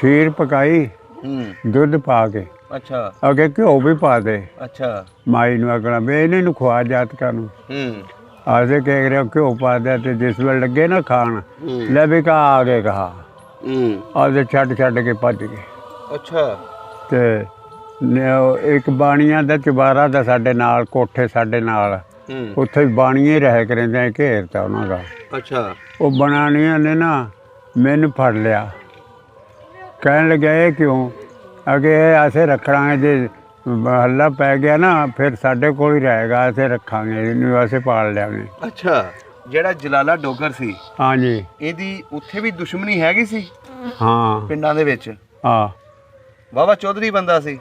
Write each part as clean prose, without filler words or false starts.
खीर पकाई दुध पा के अच्छा अगे घ्यो भी पा दे अच्छा माई नूं आखना भी इन्हें खुआ जातकां नूं आसे कह रहे घ्यो पा दिया तो जिस वे लगे ना खान ले भी कहा आ गए कहा आदे छड्ड के भज गए। अच्छा ते एक बाणिया दा चबारा दा साडे नाल कोठे साडे नाल उत्थे बाणिए रह करेंदे घेरता उन्हां दा। अच्छा वो बनानिया ने ना मैनू फड़ लिया कहन लगे ये क्यों अगे असें रखना जे हल्ला पै गया ना फिर साडे कोल ही रहेगा असें रखांगे इहनूं असें पाल लियागे। अच्छा ਜਿਹੜਾ ਜਲਾਲਾ ਡੋਗਰ ਸੀ हाँ जी ਇਹਦੀ ਉੱਥੇ ਵੀ ਦੁਸ਼ਮਣੀ ਹੈਗੀ ਸੀ हाँ ਪਿੰਡਾਂ ਦੇ ਵਿੱਚ हाँ ਵਾਵਾ ਚੌਧਰੀ ਬੰਦਾ ਸੀ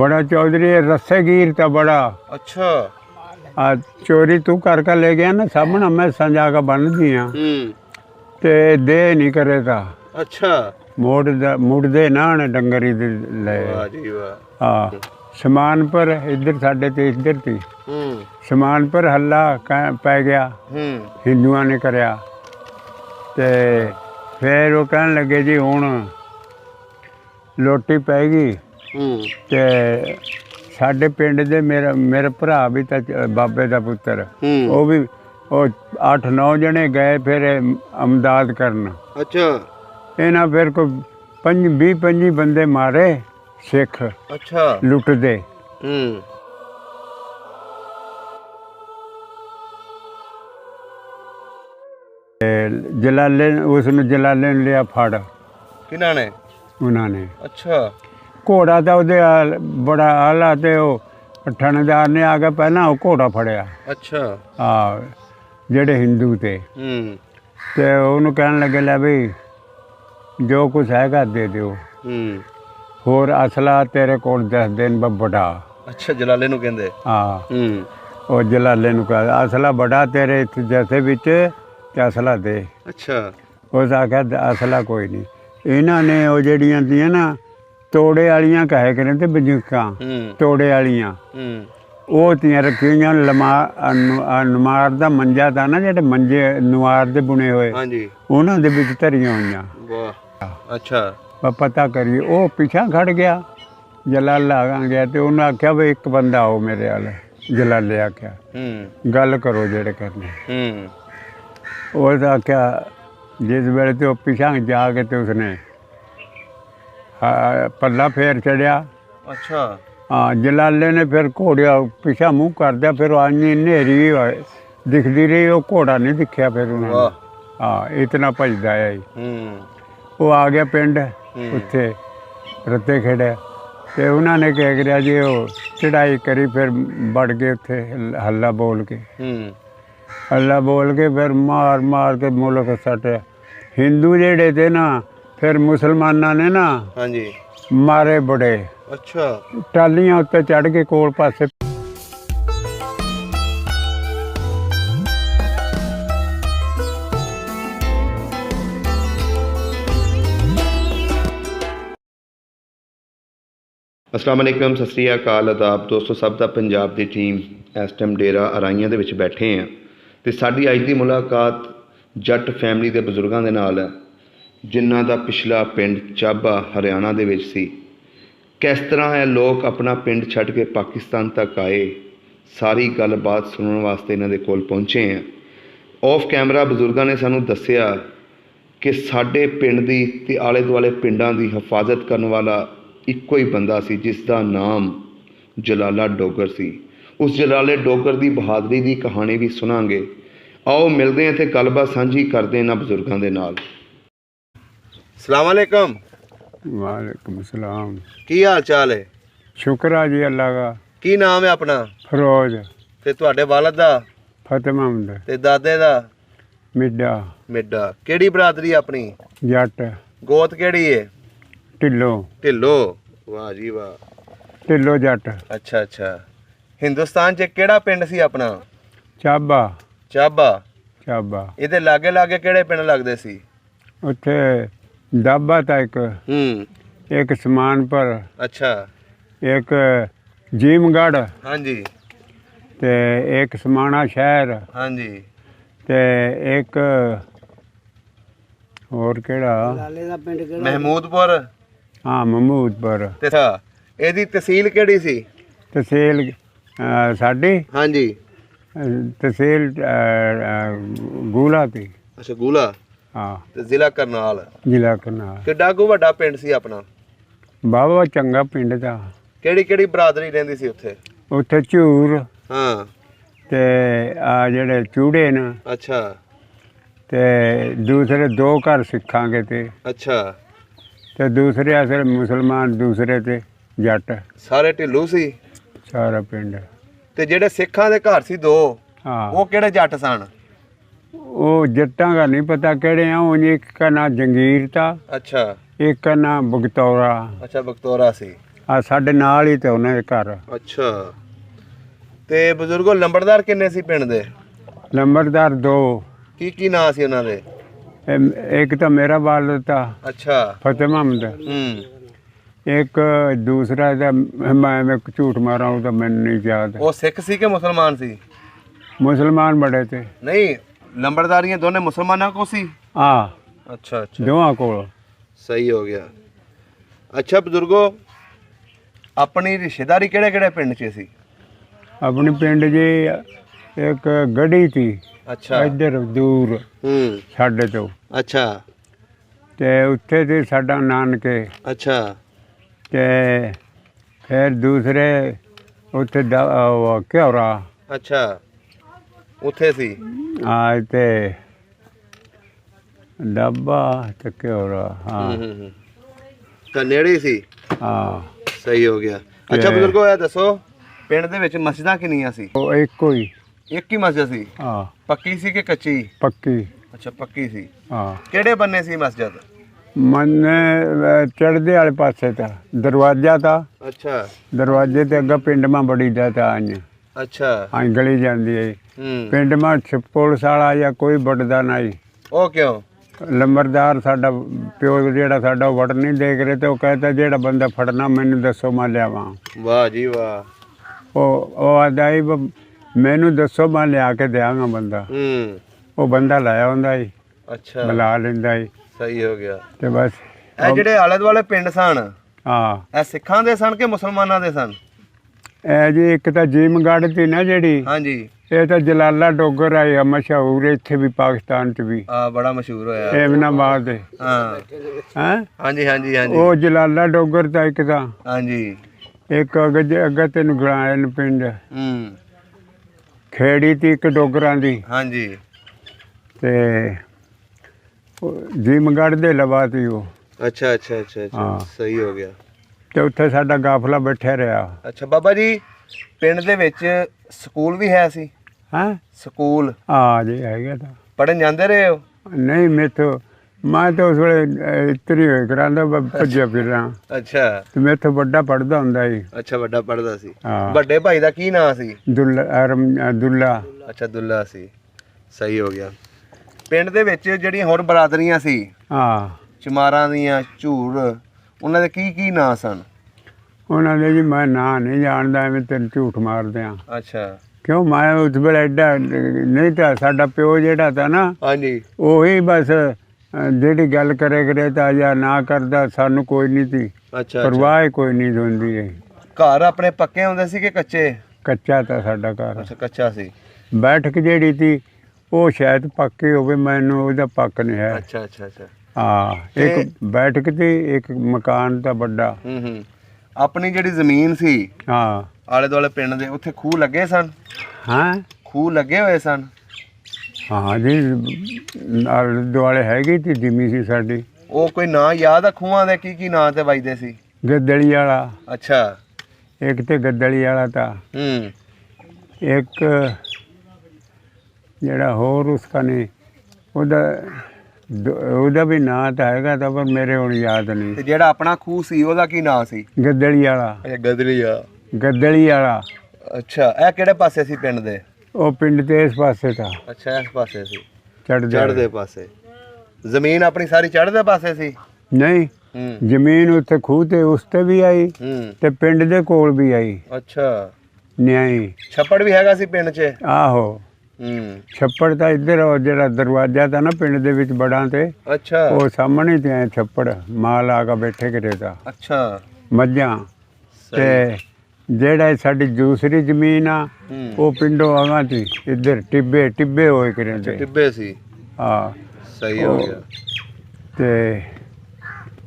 बड़ा चौधरी रस्से गिर था बड़ा ਅੱਛਾ चोरी तू कर ले गया ना सामने मैं संजा का बन दिया ते दे नहीं करे था ਅੱਛਾ मुड़दे ना ने डंगरी दे ले ਵਾਹ ਜੀ ਵਾਹ हाँ समान पर इधर साढ़े ते इधर थी समान पर हल्ला पै गया हिंदुआ ने करया ते फिर वो कहन लगे जी हुण लोटी पैगी ते साडे पिंड दे मेरा भरा भी तां बाबे दा पुत्तर वो भी वो 8-9 जने गए फिर अमदाद करन। अच्छा इन्हां फिर कोई 20-25 बंदे मारे सिख अच्छा लुट दे जलाले उसने जलाले ने लिया फड़ किन्हां ने उन्होंने। अच्छा घोड़ा तो वो बड़ा आला ते थानेदार ने आके पहला वो घोड़ा फड़िया अच्छा हाँ जेड़े हिंदू थे ते उन्होंने कहन लगे लै बई जो कुछ हैगा दे दिओ होर असला तेरे कोल 10 दिन बड़ा। अच्छा जलाले नूं कहंदे हाँ वो जलाले नूं कहा असला बड़ा तेरे जैसे बिच ते असला दे। अच्छा उस आख्या असला कोई नहीं इन्होंने वो जड़ियां थी ना तोड़े वालियां कहे करें ते बंदूकां तोड़े वालियां वो तियां रखी हुई नमार दा मंजा था ना जेडे मंजे नवार दे बुने हुए उन्हां दे विच धरियां होईयां। वाह अच्छा पता करिए वो पिछा खड़ गया जलाला आ गया तो उन्हें आख्या भाई एक बंदा आओ मेरे वाल जलाले आख्या गल करो जेड़े करने उस आख्या जिस वेले तो पिछा जाके तो उसने पल्ला फेर चढ़िया। अच्छा हाँ जलाले ने फिर घोड़िया पिछा मुँह कर दिया फिर आनी नेरी दिखती रही वो घोड़ा नहीं दिखा फिर उन्होंने हाँ इतना भजदा आया वो आ गया पिंड उत्थे रत्ते खेड़े तो उन्होंने क्या करा जी वो चढ़ाई करी फिर बढ़ गए उत्थे हल्ला बोल के फिर मार के मुल्क सटे हिंदू जेड़े थे ना फिर मुसलमाना ने ना मारे बड़े। अच्छा टालियां उत्ते चढ़ के कोल पासे अस्सलाम वालेकुम सत श्री अकाल आदाब दोस्तों सब दा पंजाब दी टीम इस टाइम डेरा अराइयां दे विच बैठे हैं ते साडी अज दी मुलाकात जट फैमिली दे बजुर्गां दे नाल है जिन्हां दा पिछला पिंड चाबा हरियाणा दे विच सी। किस तरह है लोग अपना पिंड छड्ड के पाकिस्तान तक आए सारी गलबात सुनने वास्ते इन्हां दे कोल पहुंचे हैं। ऑफ कैमरा बजुर्गां ने सानूं दस्सिया कि साडे पिंड दी ते आले दुआले पिंडां दी हिफाजत करन वाला इक्को ही बंदा सी जिसका नाम जलाला डोगर सी। उस जलाले डोगर की बहादरी की कहानी भी सुनांगे। आओ मिलते हैं ते गलबात सांझी करते हैं बजुर्गों के नाल। अस्सलाम वालेकुम। वालेकुम सलाम। की हाल चाल है? शुक्र है जी अल्लाह का। की नाम है अपना? फरोज। ते तुहाडे वालिद दा? फतेह महमद। ते दादे दा? मिड्डा। मिड्डा। केड़ी बरादरी अपनी? जट। गोत केड़ी है? ढिल्लो। ढिल्लो वाह जी वाह ढिल्लो जट। अच्छा अच्छा हिंदुस्तान च केड़ा पिंड सी अपना? चाबा। चाबा चाबा इहदे लागे लागे केड़े पिंड लगदे सी? उत्थे दाबा था एक समान पर। अच्छा एक जीमगढ़। हाँ जी ते एक समाना शहर। हाँ जी ते एक और केड़ा महमूदपुर। ਹਾਂ ਮਹਿਮੂਦਪੁਰ। ਤੇ ਇਹਦੀ ਤਹਿਸੀਲ ਕਿਹੜੀ ਸੀ? ਤਹਿਸੀਲ ਸਾਡੀ ਹਾਂਜੀ ਤਹਿਸੀਲ ਗੂਲਾ ਤੀ। ਅੱਛਾ ਗੂਲਾ। ਹਾਂ ਤੇ ਜ਼ਿਲ੍ਹਾ ਕਰਨਾਲ। ਜ਼ਿਲ੍ਹਾ ਕਰਨਾਲ। ਕਿੱਡਾ ਕੁ ਵੱਡਾ ਪਿੰਡ ਸੀ ਆਪਣਾ? ਬਾਬਾ ਚੰਗਾ ਪਿੰਡ ਦਾ। ਕਿਹੜੀ ਕਿਹੜੀ ਬਰਾਦਰੀ ਰਹਿੰਦੀ ਸੀ ਉੱਥੇ? ਉੱਥੇ ਝੂਰ ਹਾਂ ਤੇ ਆ ਜਿਹੜੇ ਚੂੜੇ ਨੇ। ਅੱਛਾ। ਤੇ ਦੂਸਰੇ 2 ਘਰ ਸਿੱਖਾਂਗੇ ਤੇ। ਅੱਛਾ। ਤੇ ਦੂਸਰੇ ਅਸਲ ਮੁਸਲਮਾਨ, ਦੂਸਰੇ ਤੇ ਜੱਟ। ਸਾਰੇ ਢਿੱਲੂ ਸੀ ਸਾਰਾ ਪਿੰਡ। ਤੇ ਜਿਹੜੇ ਸਿੱਖਾਂ ਦੇ ਘਰ ਸੀ 2 ਹਾਂ ਉਹ ਕਿਹੜੇ ਜੱਟ ਸਨ? ਉਹ ਜੱਟਾਂ ਦਾ ਨਹੀਂ ਪਤਾ ਕਿਹੜੇ ਆ। ਉਹ ਇੱਕ ਦਾ ਨਾਂ ਜੰਗੀਰ ਤਾ, ਅੱਛਾ। ਇੱਕ ਦਾ ਨਾਂ ਬਗਤੌਰਾ। ਅੱਛਾ ਬਗਤੌਰਾ ਸੀ। ਆ ਸਾਡੇ ਨਾਲ ਹੀ ਤੇ ਉਹਨਾਂ ਦੇ ਘਰ। ਅੱਛਾ। ਤੇ ਬਜ਼ੁਰਗੋ ਲੰਬੜਦਾਰ ਕਿੰਨੇ ਸੀ ਪਿੰਡ ਦੇ? ਨੰਬਰਦਾਰ 2। ਕੀ ਨਾਂ ਸੀ ਉਹਨਾਂ ਦੇ? ਇੱਕ ਤਾਂ ਮੇਰਾ ਵਾਲਦ ਤਾ ਅੱਛਾ। ਫਤਿਹ ਮੁਹੰਮਦ। ਇੱਕ ਦੂਸਰਾ ਦਾ ਮੈਂ ਝੂਠ ਮਾਰਾਂ ਉਹ ਤਾਂ ਮੈਨੂੰ ਨਹੀਂ ਯਾਦ। ਉਹ ਸਿੱਖ ਸੀ ਕਿ ਮੁਸਲਮਾਨ ਸੀ? ਮੁਸਲਮਾਨ ਬੜੇ ਤੇ। ਨਹੀਂ ਲੰਬੜਦਾਰੀਆਂ ਦੋਨੇ ਮੁਸਲਮਾਨਾਂ ਕੋ ਸੀ? ਆ ਅੱਛਾ ਅੱਛਾ ਦੋਵਾਂ ਕੋਲ। ਸਹੀ ਹੋ ਗਿਆ। ਅੱਛਾ ਬਜ਼ੁਰਗੋ ਆਪਣੀ ਰਿਸ਼ਤੇਦਾਰੀ ਕਿਹੜੇ ਕਿਹੜੇ ਪਿੰਡ 'ਚ ਸੀ? ਆਪਣੀ ਪਿੰਡ ਜੀ ਇੱਕ ਗੜੀ ਤੀ। ਅੱਛਾ। ਇੱਧਰ ਦੂਰ ਸਾਡੇ ਤੋਂ। ਅੱਛਾ। ਤੇ ਉੱਥੇ ਤੇ ਸਾਡਾ ਨਾਨਕੇ। ਅੱਛਾ। ਤੇ ਫਿਰ ਦੂਸਰੇ ਉੱਥੇ ਘਿਓਰਾ। ਅੱਛਾ ਉੱਥੇ ਸੀ। ਆ ਤੇ ਡੱਬਾ ਤੇ ਘਿਓਰਾ। ਹਾਂ ਤਾਂ ਨੇੜੇ ਸੀ। ਹਾਂ ਸਹੀ ਹੋ ਗਿਆ। ਅੱਛਾ ਬਜ਼ੁਰਗੋ ਇਹ ਦੱਸੋ ਪਿੰਡ ਦੇ ਵਿੱਚ ਮਸਜਿਦਾਂ ਕਿੰਨੀਆਂ ਸੀ? ਉਹ ਇੱਕੋ ਹੀ। ਇੱਕ ਹੀ ਮਸਜਿਦ ਸੀ? ਹਾਂ ਪੱਕੀ ਸੀ ਕਿ ਕੱਚੀ? ਪੱਕੀ। ਅੱਛਾ ਪੱਕੀ ਸੀ। ਹਾਂ ਕਿਹੜੇ ਬੰਨੇ ਸੀ ਮਸਜਿਦ? ਮਨ ਚੜ੍ਹਦੇ ਵਾਲੇ ਪਾਸੇ ਤਾਂ ਦਰਵਾਜ਼ਾ ਤਾ। ਅੱਛਾ। ਦਰਵਾਜ਼ੇ ਤੇ ਅੱਗਾ ਪਿੰਡ ਮਾ ਬੜੀ ਦਾ ਤਾਂ ਆਈ। ਅੱਛਾ। ਆਈ ਗਲੀ ਜਾਂਦੀ ਹੈ ਪਿੰਡ ਮਾ। ਪੁਲਿਸ ਵਾਲਾ ਜਾਂ ਕੋਈ ਵੱਡਦਾ ਨਹੀਂ। ਉਹ ਕਿਉਂ? ਲੰਬਰਦਾਰ ਸਾਡਾ ਪਿਓ ਜਿਹੜਾ ਸਾਡਾ ਉਹ ਵੜ ਨਹੀਂ ਦੇਖ ਰਹੇ ਤੇ ਉਹ ਕਹਿੰਦਾ ਜਿਹੜਾ ਬੰਦਾ ਫੜਨਾ ਮੈਨੂੰ ਦੱਸੋ ਮੈਂ ਲਿਆਵਾਂ। ਵਾਹ ਜੀ ਵਾਹ। ਉਹ ਆਦਾ ਹੀ ਮੈਨੂੰ ਦੱਸੋ ਮੈਂ ਲਿਆ ਕੇ ਦਿਆਂਗਾ ਬੰਦਾ। ਉਹ ਬੰਦਾ ਲਾਇਆ ਹੁੰਦਾ ਹੀ। ਅੱਛਾ। ਬੁਲਾ ਲੈਂਦਾ ਹੀ। ਸਹੀ ਹੋ ਗਿਆ। ਤੇ ਬਸ ਇਹ ਜਿਹੜੇ ਆਲੇ ਦੁਆਲੇ ਪਿੰਡ ਸਨ ਹਾਂ ਇਹ ਸਿੱਖਾਂ ਦੇ ਸਨ ਕਿ ਮੁਸਲਮਾਨਾਂ ਦੇ ਸਨ? ਇਹ ਜੀ ਇੱਕ ਤਾਂ ਜੀਮਗੜ੍ਹ ਤੀ ਨਾ ਜਿਹੜੀ। ਹਾਂਜੀ। ਇਹ ਤਾਂ ਜਲਾਲਾ ਡੋਗਰ ਆਈ ਆ ਮਸ਼ਹੂਰ ਇੱਥੇ ਵੀ ਪਾਕਿਸਤਾਨ 'ਚ ਵੀ। ਬੜਾ ਮਸ਼ਹੂਰ ਹੋਇਆ। ਐਮਨਾਬਾਦ ਦੇ। ਹਾਂ ਹੈਂ ਹਾਂਜੀ ਹਾਂਜੀ ਹਾਂਜੀ। ਉਹ ਜਲਾਲਾ ਡੋਗਰ ਦਾ ਇੱਕ ਤਾਂ। ਹਾਂਜੀ। ਇੱਕ ਅੱਗੇ ਤੈਨੂੰ ਗਲਾਇਨ ਪਿੰਡ ਖੇੜੀ ਤੀ ਇੱਕ ਡੋਗਰਾਂ ਦੀ। ਹਾਂਜੀ। ਤੇ ਜੀਮਗੜ੍ਹ ਦੇ ਲਵਾ ਤੀ ਉਹ। ਅੱਛਾ ਅੱਛਾ ਅੱਛਾ ਅੱਛਾ ਸਹੀ ਹੋ ਗਿਆ। ਤੇ ਉੱਥੇ ਸਾਡਾ ਕਾਫਲਾ ਬੈਠਿਆ ਰਿਹਾ। ਅੱਛਾ ਬਾਬਾ ਜੀ ਪਿੰਡ ਦੇ ਵਿੱਚ ਸਕੂਲ ਵੀ ਹੈ ਸੀ? ਹੈਂ ਸਕੂਲ? ਆ ਜੀ ਹੈਗਾ ਤਾਂ। ਪੜ੍ਹਨ ਜਾਂਦੇ ਰਹੇ ਹੋ? ਨਹੀਂ ਮੈਥੋਂ ਮੈਂ ਤਾਂ ਉਸ ਵੇਲੇ ਇਤਰੀ ਹੋਏ ਕਰਾਂਦਾ ਭੱਜਿਆ ਫਿਰਾਂ। ਅੱਛਾ। ਤੇ ਮੈਥੋਂ ਵੱਡਾ ਪੜ੍ਹਦਾ ਹੁੰਦਾ ਸੀ। ਅੱਛਾ ਵੱਡਾ ਪੜ੍ਹਦਾ ਸੀ। ਹਾਂ। ਵੱਡੇ ਭਾਈ ਦਾ ਕੀ ਨਾਂ ਸੀ? ਦੁੱਲਾ। ਅੱਛਾ ਦੁੱਲਾ ਸੀ। ਸਹੀ ਹੋ ਗਿਆ। ਪਿੰਡ ਦੇ ਵਿੱਚ ਜਿਹੜੀਆਂ ਹੋਰ ਬਰਾਦਰੀਆਂ ਸੀ ਹਾਂ ਚਮਾਰਾਂ ਦੀਆਂ ਝੂਰ ਉਹਨਾਂ ਦੇ ਕੀ ਨਾਂ ਸਨ? ਉਹਨਾਂ ਦੇ ਜੀ ਮੈਂ ਨਾਂ ਨਹੀਂ ਜਾਣਦਾ ਐਵੇਂ ਤੈਨੂੰ ਝੂਠ ਮਾਰਦੇ ਆ। ਅੱਛਾ। ਕਿਉਂ ਮੈਂ ਉਸ ਵੇਲੇ ਐਡਾ ਨਹੀਂ ਤਾਂ ਸਾਡਾ ਪਿਓ ਜਿਹੜਾ ਤਾ ਨਾ ਹਾਂਜੀ ਉਹੀ ਬਸ ਜਿਹੜੀ ਗੱਲ ਕਰੇ ਤਾਂ ਜਾਂ ਨਾ ਕਰਦਾ ਸਾਨੂੰ ਕੋਈ ਨਹੀਂ ਸੀ। ਅੱਛਾ। ਪਰਵਾਹ ਕੋਈ ਨਹੀਂ ਹੁੰਦੀ ਹੈ। ਘਰ ਆਪਣੇ ਪੱਕੇ ਹੁੰਦੇ ਸੀ ਕਿ ਕੱਚੇ? ਕੱਚਾ ਤਾਂ ਸਾਡਾ ਘਰ। ਅੱਛਾ ਕੱਚਾ ਸੀ। ਬੈਠਕ ਜਿਹੜੀ ਸੀ ਉਹ ਸ਼ਾਇਦ ਪੱਕੀ ਹੋਵੇ ਮੈਨੂੰ ਉਹਦਾ ਪੱਕ ਨਹੀਂ ਹੈ। ਅੱਛਾ ਅੱਛਾ ਅੱਛਾ। ਹਾਂ ਇੱਕ ਬੈਠਕ ਤੇ ਇੱਕ ਮਕਾਨ ਤਾਂ ਵੱਡਾ। ਆਪਣੀ ਜਿਹੜੀ ਜ਼ਮੀਨ ਸੀ ਹਾਂ ਆਲੇ ਦੁਆਲੇ ਪਿੰਡ ਦੇ ਉੱਥੇ ਖੂਹ ਲੱਗੇ ਸਨ? ਹਾਂ ਖੂਹ ਲੱਗੇ ਹੋਏ ਸਨ? ਹਾਂ ਜੀ ਆਲੇ ਦੁਆਲੇ ਹੈਗੀ ਤੀ ਜ਼ਿਮੀ ਸੀ ਸਾਡੀ। ਉਹ ਕੋਈ ਨਾਂ ਯਾਦ ਆ ਖੂਹਾਂ ਦੇ ਕੀ ਨਾਂ ਤੇ ਵੱਜਦੇ ਸੀ? ਗੱਦੜੀ ਵਾਲਾ। ਅੱਛਾ। ਇੱਕ ਤੇ ਗੱਦੜੀ ਵਾਲਾ ਤਾਂ ਇੱਕ ਜਿਹੜਾ ਹੋਰ ਉਸਕਾ ਨਹੀਂ ਉਹਦਾ ਵੀ ਨਾਂ ਤਾਂ ਹੈਗਾ ਤਾਂ ਪਰ ਮੇਰੇ ਹੁਣ ਯਾਦ ਨਹੀਂ। ਤੇ ਜਿਹੜਾ ਆਪਣਾ ਖੂਹ ਸੀ ਉਹਦਾ ਕੀ ਨਾਂ ਸੀ? ਗੱਦੜੀ ਵਾਲਾ। ਗੱਦੜੀ ਵਾਲਾ। ਅੱਛਾ ਇਹ ਕਿਹੜੇ ਪਾਸੇ ਸੀ ਪਿੰਡ ਦੇ? ਉਹ ਪਿੰਡ ਤੇ ਇਸ ਪਾਸੇ ਤਾਂ। ਅੱਛਾ ਇਸ ਪਾਸੇ ਸੀ। ਚੜ੍ਹਦੇ ਪਾਸੇ। ਜ਼ਮੀਨ ਆਪਣੀ ਸਾਰੀ ਚੜ੍ਹਦੇ ਪਾਸੇ ਸੀ? ਨਹੀਂ ਜ਼ਮੀਨ ਉੱਥੇ ਖੂਹ ਤੇ ਉਸ ਤੇ ਵੀ ਆਈ ਤੇ ਪਿੰਡ ਦੇ ਕੋਲ ਵੀ ਆਈ। ਅੱਛਾ। ਨਿਆਈ ਛੱਪੜ ਵੀ ਹੈਗਾ ਸੀ ਪਿੰਡ 'ਚ? ਆਹੋ ਛੱਪੜ ਤਾਂ ਇੱਧਰ ਉਹ ਜਿਹੜਾ ਦਰਵਾਜ਼ਾ ਤਾਂ ਨਾ ਪਿੰਡ ਦੇ ਵਿੱਚ ਬੜਾਂ ਤੇ ਅੱਛਾ ਉਹ ਸਾਹਮਣੇ ਤੇ ਐ ਛੱਪੜ ਮਾਲ ਆ ਕੇ ਬੈਠੇ ਕਰੇ ਤਾਂ ਅੱਛਾ ਮੱਝਾਂ ਤੇ ਜਿਹੜਾ ਸਾਡੀ ਦੂਸਰੀ ਜ਼ਮੀਨ ਆ ਉਹ ਪਿੰਡੋਂ ਆਵਾਂ ਤੀ ਇੱਧਰ ਟਿੱਬੇ ਹੋਏ ਕਰੇ ਤੇ ਟਿੱਬੇ ਸੀ। ਹਾਂ ਸਹੀ ਹੋ ਗਿਆ। ਤੇ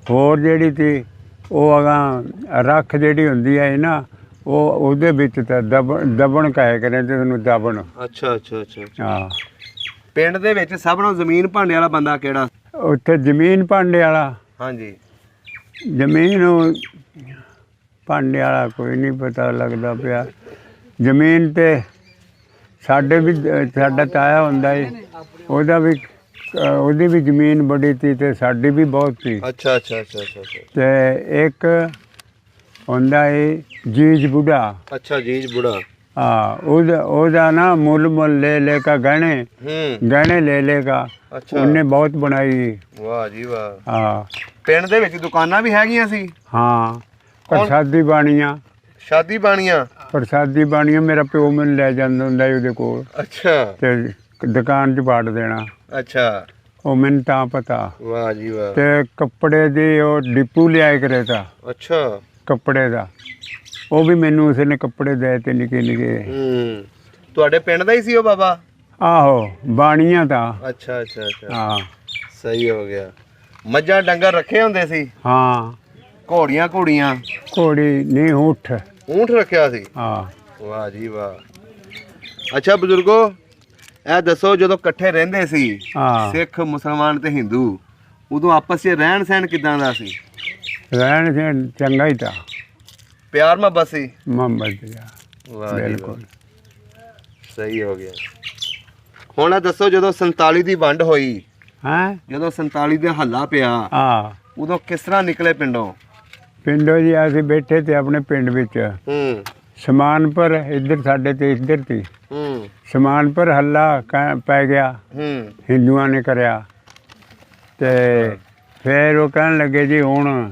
ਹੋਰ ਜਿਹੜੀ ਤੀ ਉਹ ਅਗਾਂ ਰੱਖ ਜਿਹੜੀ ਹੁੰਦੀ ਹੈ ਨਾ ਉਹ ਉਹਦੇ ਵਿੱਚ ਤਾਂ ਦਬਣ ਕਾਇ ਕਰੇ ਤੇ ਉਹਨੂੰ ਦਬਣ। ਅੱਛਾ ਅੱਛਾ ਅੱਛਾ ਹਾਂ। ਪਿੰਡ ਦੇ ਵਿੱਚ ਸਭ ਨੂੰ ਜ਼ਮੀਨ ਭਾਂਡੇ ਵਾਲਾ ਬੰਦਾ ਕਿਹੜਾ? ਉੱਥੇ ਜ਼ਮੀਨ ਭਾਂਡੇ ਵਾਲਾ? ਹਾਂਜੀ ਜ਼ਮੀਨ ਭਾਂਡੇ ਵਾਲਾ ਕੋਈ ਨਹੀਂ ਪਤਾ ਲੱਗਦਾ ਪਿਆ। ਜ਼ਮੀਨ ਤੇ ਸਾਡੇ ਵੀ ਸਾਡਾ ਤਾਇਆ ਹੁੰਦਾ ਏ, ਉਹਦੀ ਵੀ ਜ਼ਮੀਨ ਬੜੀ ਤੀ ਤੇ ਸਾਡੀ ਵੀ ਬਹੁਤ ਸੀ। ਅੱਛਾ ਅੱਛਾ ਅੱਛਾ ਅੱਛਾ ਤੇ ਇੱਕ ਹੁੰਦਾ ਏ ਜੀਜ ਬੁੱਢਾ। ਅੱਛਾ ਜੀਜ ਬੁੱਢਾ। ਹਾਂ ਉਹਦਾ ਨਾ ਮੁੱਲ ਲੈ ਕੇ ਗਹਿਣੇ ਲੈ ਕਾ ਉਹਨੇ ਬਹੁਤ ਬਣਾਈ। ਵਾਹ ਜੀ ਵਾਹ। ਹਾਂ ਪਿੰਡ ਦੇ ਵਿੱਚ ਦੁਕਾਨਾਂ ਵੀ ਹੈਗੀਆਂ ਸੀ? ਹਾਂ ਪ੍ਰਸਾਦੀ ਬਾਣੀਆਂ। ਸ਼ਾਦੀ ਬਾਣੀਆਂ? ਪ੍ਰਸਾਦੀ ਬਾਣੀਆਂ ਮੇਰਾ ਪਿਓ ਮੈਨੂੰ ਲੈ ਜਾਂਦਾ ਹੁੰਦਾ ਉਹਦੇ ਕੋਲ। ਅੱਛਾ। ਤੇ ਦੁਕਾਨ 'ਚ ਬਾੜ ਦੇਣਾ। ਅੱਛਾ ਉਹ ਮੈਨੂੰ ਤਾਂ ਪਤਾ। ਵਾਹ ਜੀ ਵਾਹ। ਤੇ ਕੱਪੜੇ ਦੀ ਉਹ ਡਿਪੂ ਲਿਆਏ ਕਰੇ ਤਾ। ਅੱਛਾ। ਕੱਪੜੇ ਦਾ ਉਹ ਵੀ ਮੈਨੂੰ ਉਸਨੇ ਕੱਪੜੇ ਦੇ ਤੇ ਨਿੱਕੇ। ਤੁਹਾਡੇ ਪਿੰਡ ਦਾ ਹੀ ਸੀ ਉਹ ਬਾਬਾ? ਆਹੋ ਬਾਣੀਆਂ ਤਾਂ। ਅੱਛਾ ਅੱਛਾ ਅੱਛਾ ਹਾਂ ਸਹੀ ਹੋ ਗਿਆ। ਮੱਝਾਂ ਡੰਗਰ ਰੱਖੇ ਹੁੰਦੇ ਸੀ? ਹਾਂ। ਘੋੜੀ ਨਹੀਂ ਊਠ ਰੱਖਿਆ ਸੀ? ਹਾਂ। ਵਾਹ ਜੀ ਵਾਹ। ਅੱਛਾ ਬਜ਼ੁਰਗੋ ਇਹ ਦੱਸੋ ਜਦੋਂ ਇਕੱਠੇ ਰਹਿੰਦੇ ਸੀ ਸਿੱਖ ਮੁਸਲਮਾਨ ਤੇ ਹਿੰਦੂ, ਉਦੋਂ ਆਪਸ 'ਚ ਰਹਿਣ ਸਹਿਣ ਕਿਦਾਂ ਦਾ ਸੀ? ਰਹਿਣ ਸਹਿਣ ਚੰਗਾ ਹੀ ਤਾਂ। ਪਿਆਰ ਮੁਹੱਬਤ ਸੀ? ਵਾਹ ਬਿਲਕੁਲ ਸਹੀ ਹੋ ਗਿਆ। ਹੁਣ ਇਹ ਦੱਸੋ ਜਦੋਂ 47 ਦੀ ਵੰਡ ਹੋਈ, ਜਦੋਂ 47 ਦਾ ਹੱਲਾ ਪਿਆ ਉਦੋਂ ਕਿਸ ਤਰ੍ਹਾਂ ਨਿਕਲੇ ਪਿੰਡੋਂ ਜੀ? ਅਸੀਂ ਬੈਠੇ ਤੇ ਆਪਣੇ ਪਿੰਡ ਵਿੱਚ ਸਮਾਨਪੁਰ ਇੱਧਰ ਸਾਡੇ ਤੇ ਇੱਧਰ ਤੀ ਸਮਾਨਪੁਰ ਹੱਲਾ ਪੈ ਗਿਆ, ਹਿੰਦੂਆਂ ਨੇ ਕਰਿਆ। ਤੇ ਫਿਰ ਉਹ ਕਹਿਣ ਲੱਗੇ ਜੀ ਹੁਣ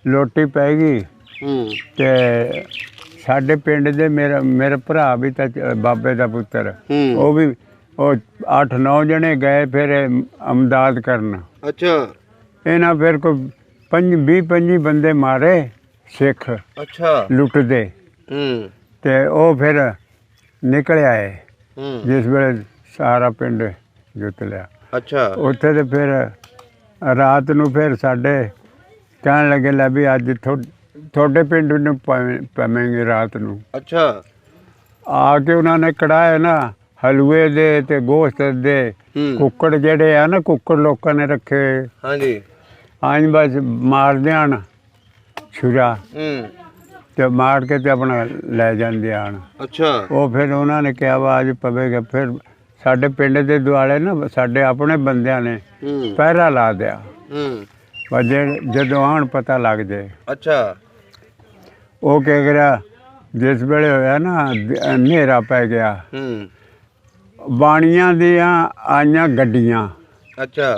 ਲੋਟੀ ਪੈ ਗਈ। ਤੇ ਸਾਡੇ ਪਿੰਡ ਦੇ ਮੇਰਾ ਭਰਾ ਵੀ ਤਾਂ ਬਾਬੇ ਦਾ ਪੁੱਤਰ, ਉਹ ਵੀ 8-9 ਜਣੇ ਗਏ ਫਿਰ ਅਮਦਾਦ ਕਰਨ। ਅੱਛਾ। ਇਹਨਾਂ ਫਿਰ ਕੋਈ 20-25 ਬੰਦੇ ਮਾਰੇ ਸਿੱਖ। ਅੱਛਾ। ਲੁੱਟਦੇ। ਤੇ ਉਹ ਫਿਰ ਨਿਕਲ ਆਏ ਜਿਸ ਵੇਲੇ ਸਾਰਾ ਪਿੰਡ ਜੁੱਤ ਲਿਆ। ਅੱਛਾ। ਉੱਥੇ ਤੇ ਫਿਰ ਰਾਤ ਨੂੰ ਫਿਰ ਸਾਡੇ ਕਹਿਣ ਲੱਗੇ ਲੈ ਵੀ ਅੱਜ ਤੁਹਾਡੇ ਪਿੰਡ ਨੂੰ ਪਵੇਂਗੇ ਰਾਤ ਨੂੰ। ਅੱਛਾ। ਆ ਕੇ ਉਹਨਾਂ ਨੇ ਕਢਾਏ ਨਾ ਹਲਵੇ ਦੇ ਤੇ ਗੋਸ਼ਤ ਦੇ ਕੁੱਕੜ ਜਿਹੜੇ ਆ ਨਾ, ਕੁੱਕੜ ਲੋਕਾਂ ਨੇ ਰੱਖੇ। ਹਾਂਜੀ। ਬਸ ਮਾਰਦੇ ਹਨ ਛੁਰਾ ਤੇ ਮਾਰ ਕੇ ਤੇ ਆਪਣਾ ਲੈ ਜਾਂਦੇ ਹਨ। ਅੱਛਾ। ਉਹ ਫਿਰ ਉਹਨਾਂ ਨੇ ਕਿਹਾ ਵਾ ਅੱਜ ਪਵੇਗਾ। ਫਿਰ ਸਾਡੇ ਪਿੰਡ ਦੇ ਦੁਆਲੇ ਨਾ ਸਾਡੇ ਆਪਣੇ ਬੰਦਿਆਂ ਨੇ ਪਹਿਰਾ ਲਾ ਦਿਆ ਜਦੋਂ ਆਉਣ ਪਤਾ ਲੱਗ ਜਾਏ। ਅੱਛਾ। ਉਹ ਕੀ ਕਰਿਆ ਜਿਸ ਵੇਲੇ ਹੋਇਆ ਨਾ ਹਨੇਰਾ ਪੈ ਗਿਆ, ਬਾਣੀਆਂ ਦੀਆਂ ਆਈਆਂ ਗੱਡੀਆਂ। ਅੱਛਾ।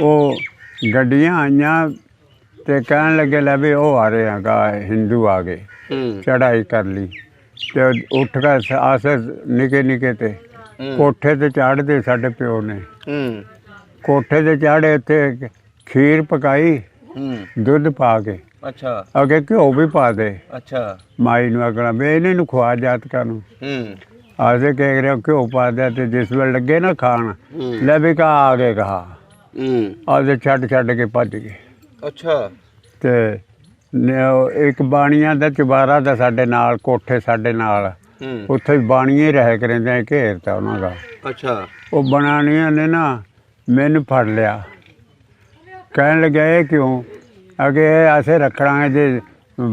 ਉਹ ਗੱਡੀਆਂ ਆਈਆਂ ਤੇ ਕਹਿਣ ਲੱਗੇ ਲੈ ਵੀ ਉਹ ਆ ਰਹੇ ਹੈਗਾ ਹਿੰਦੂ ਆ ਗਏ, ਚੜ੍ਹਾਈ ਕਰ ਲਈ। ਤੇ ਉੱਠ ਕੇ ਆਸੇ ਨਿੱਕੇ ਤੇ ਕੋਠੇ ਤੇ ਚਾੜਦੇ ਸਾਡੇ ਪਿਓ ਨੇ। ਕੋਠੇ ਤੇ ਚਾੜੇ ਉੱਥੇ ਖੀਰ ਪਕਾਈ ਦੁੱਧ ਪਾ ਕੇ। ਅੱਛਾ। ਅੱਗੇ ਘਿਓ ਵੀ ਪਾ ਦੇ। ਅੱਛਾ। ਮਾਈ ਨੂੰ ਆਖਣਾ ਵੀ ਇਹਨਾਂ ਨੂੰ ਖਵਾ ਜਾਤਕਾਂ ਨੂੰ। ਆਸੇ ਕਹਿ ਰਿਹਾ ਘਿਓ ਪਾ ਦਿਆ। ਤੇ ਜਿਸ ਵੇਲੇ ਲੱਗੇ ਨਾ ਖਾਣ ਲੈ ਵੀ ਕਹਾ ਆ ਗਏ ਕਹਾ ਆਦੇ ਛੱਡ ਕੇ ਭੱਜ ਗਏ। ਅੱਛਾ। ਤੇ ਇੱਕ ਬਾਣੀਆਂ ਦਾ ਚੁਬਾਰਾ ਦਾ ਸਾਡੇ ਨਾਲ ਕੋਠੇ ਸਾਡੇ ਨਾਲ ਉੱਥੇ ਬਾਣੀਏ ਰਹਿ ਕਰਿੰਦੇ ਘੇਰਤਾ ਉਹਨਾਂ ਦਾ। ਅੱਛਾ। ਉਹ ਬਾਣੀਆਂ ਨੇ ਨਾ ਮੈਨੂੰ ਫੜ ਲਿਆ, ਕਹਿਣ ਲੱਗਿਆ ਇਹ ਕਿਉਂ? ਅੱਗੇ ਅਸੀਂ ਰੱਖਾਂਗੇ ਜੇ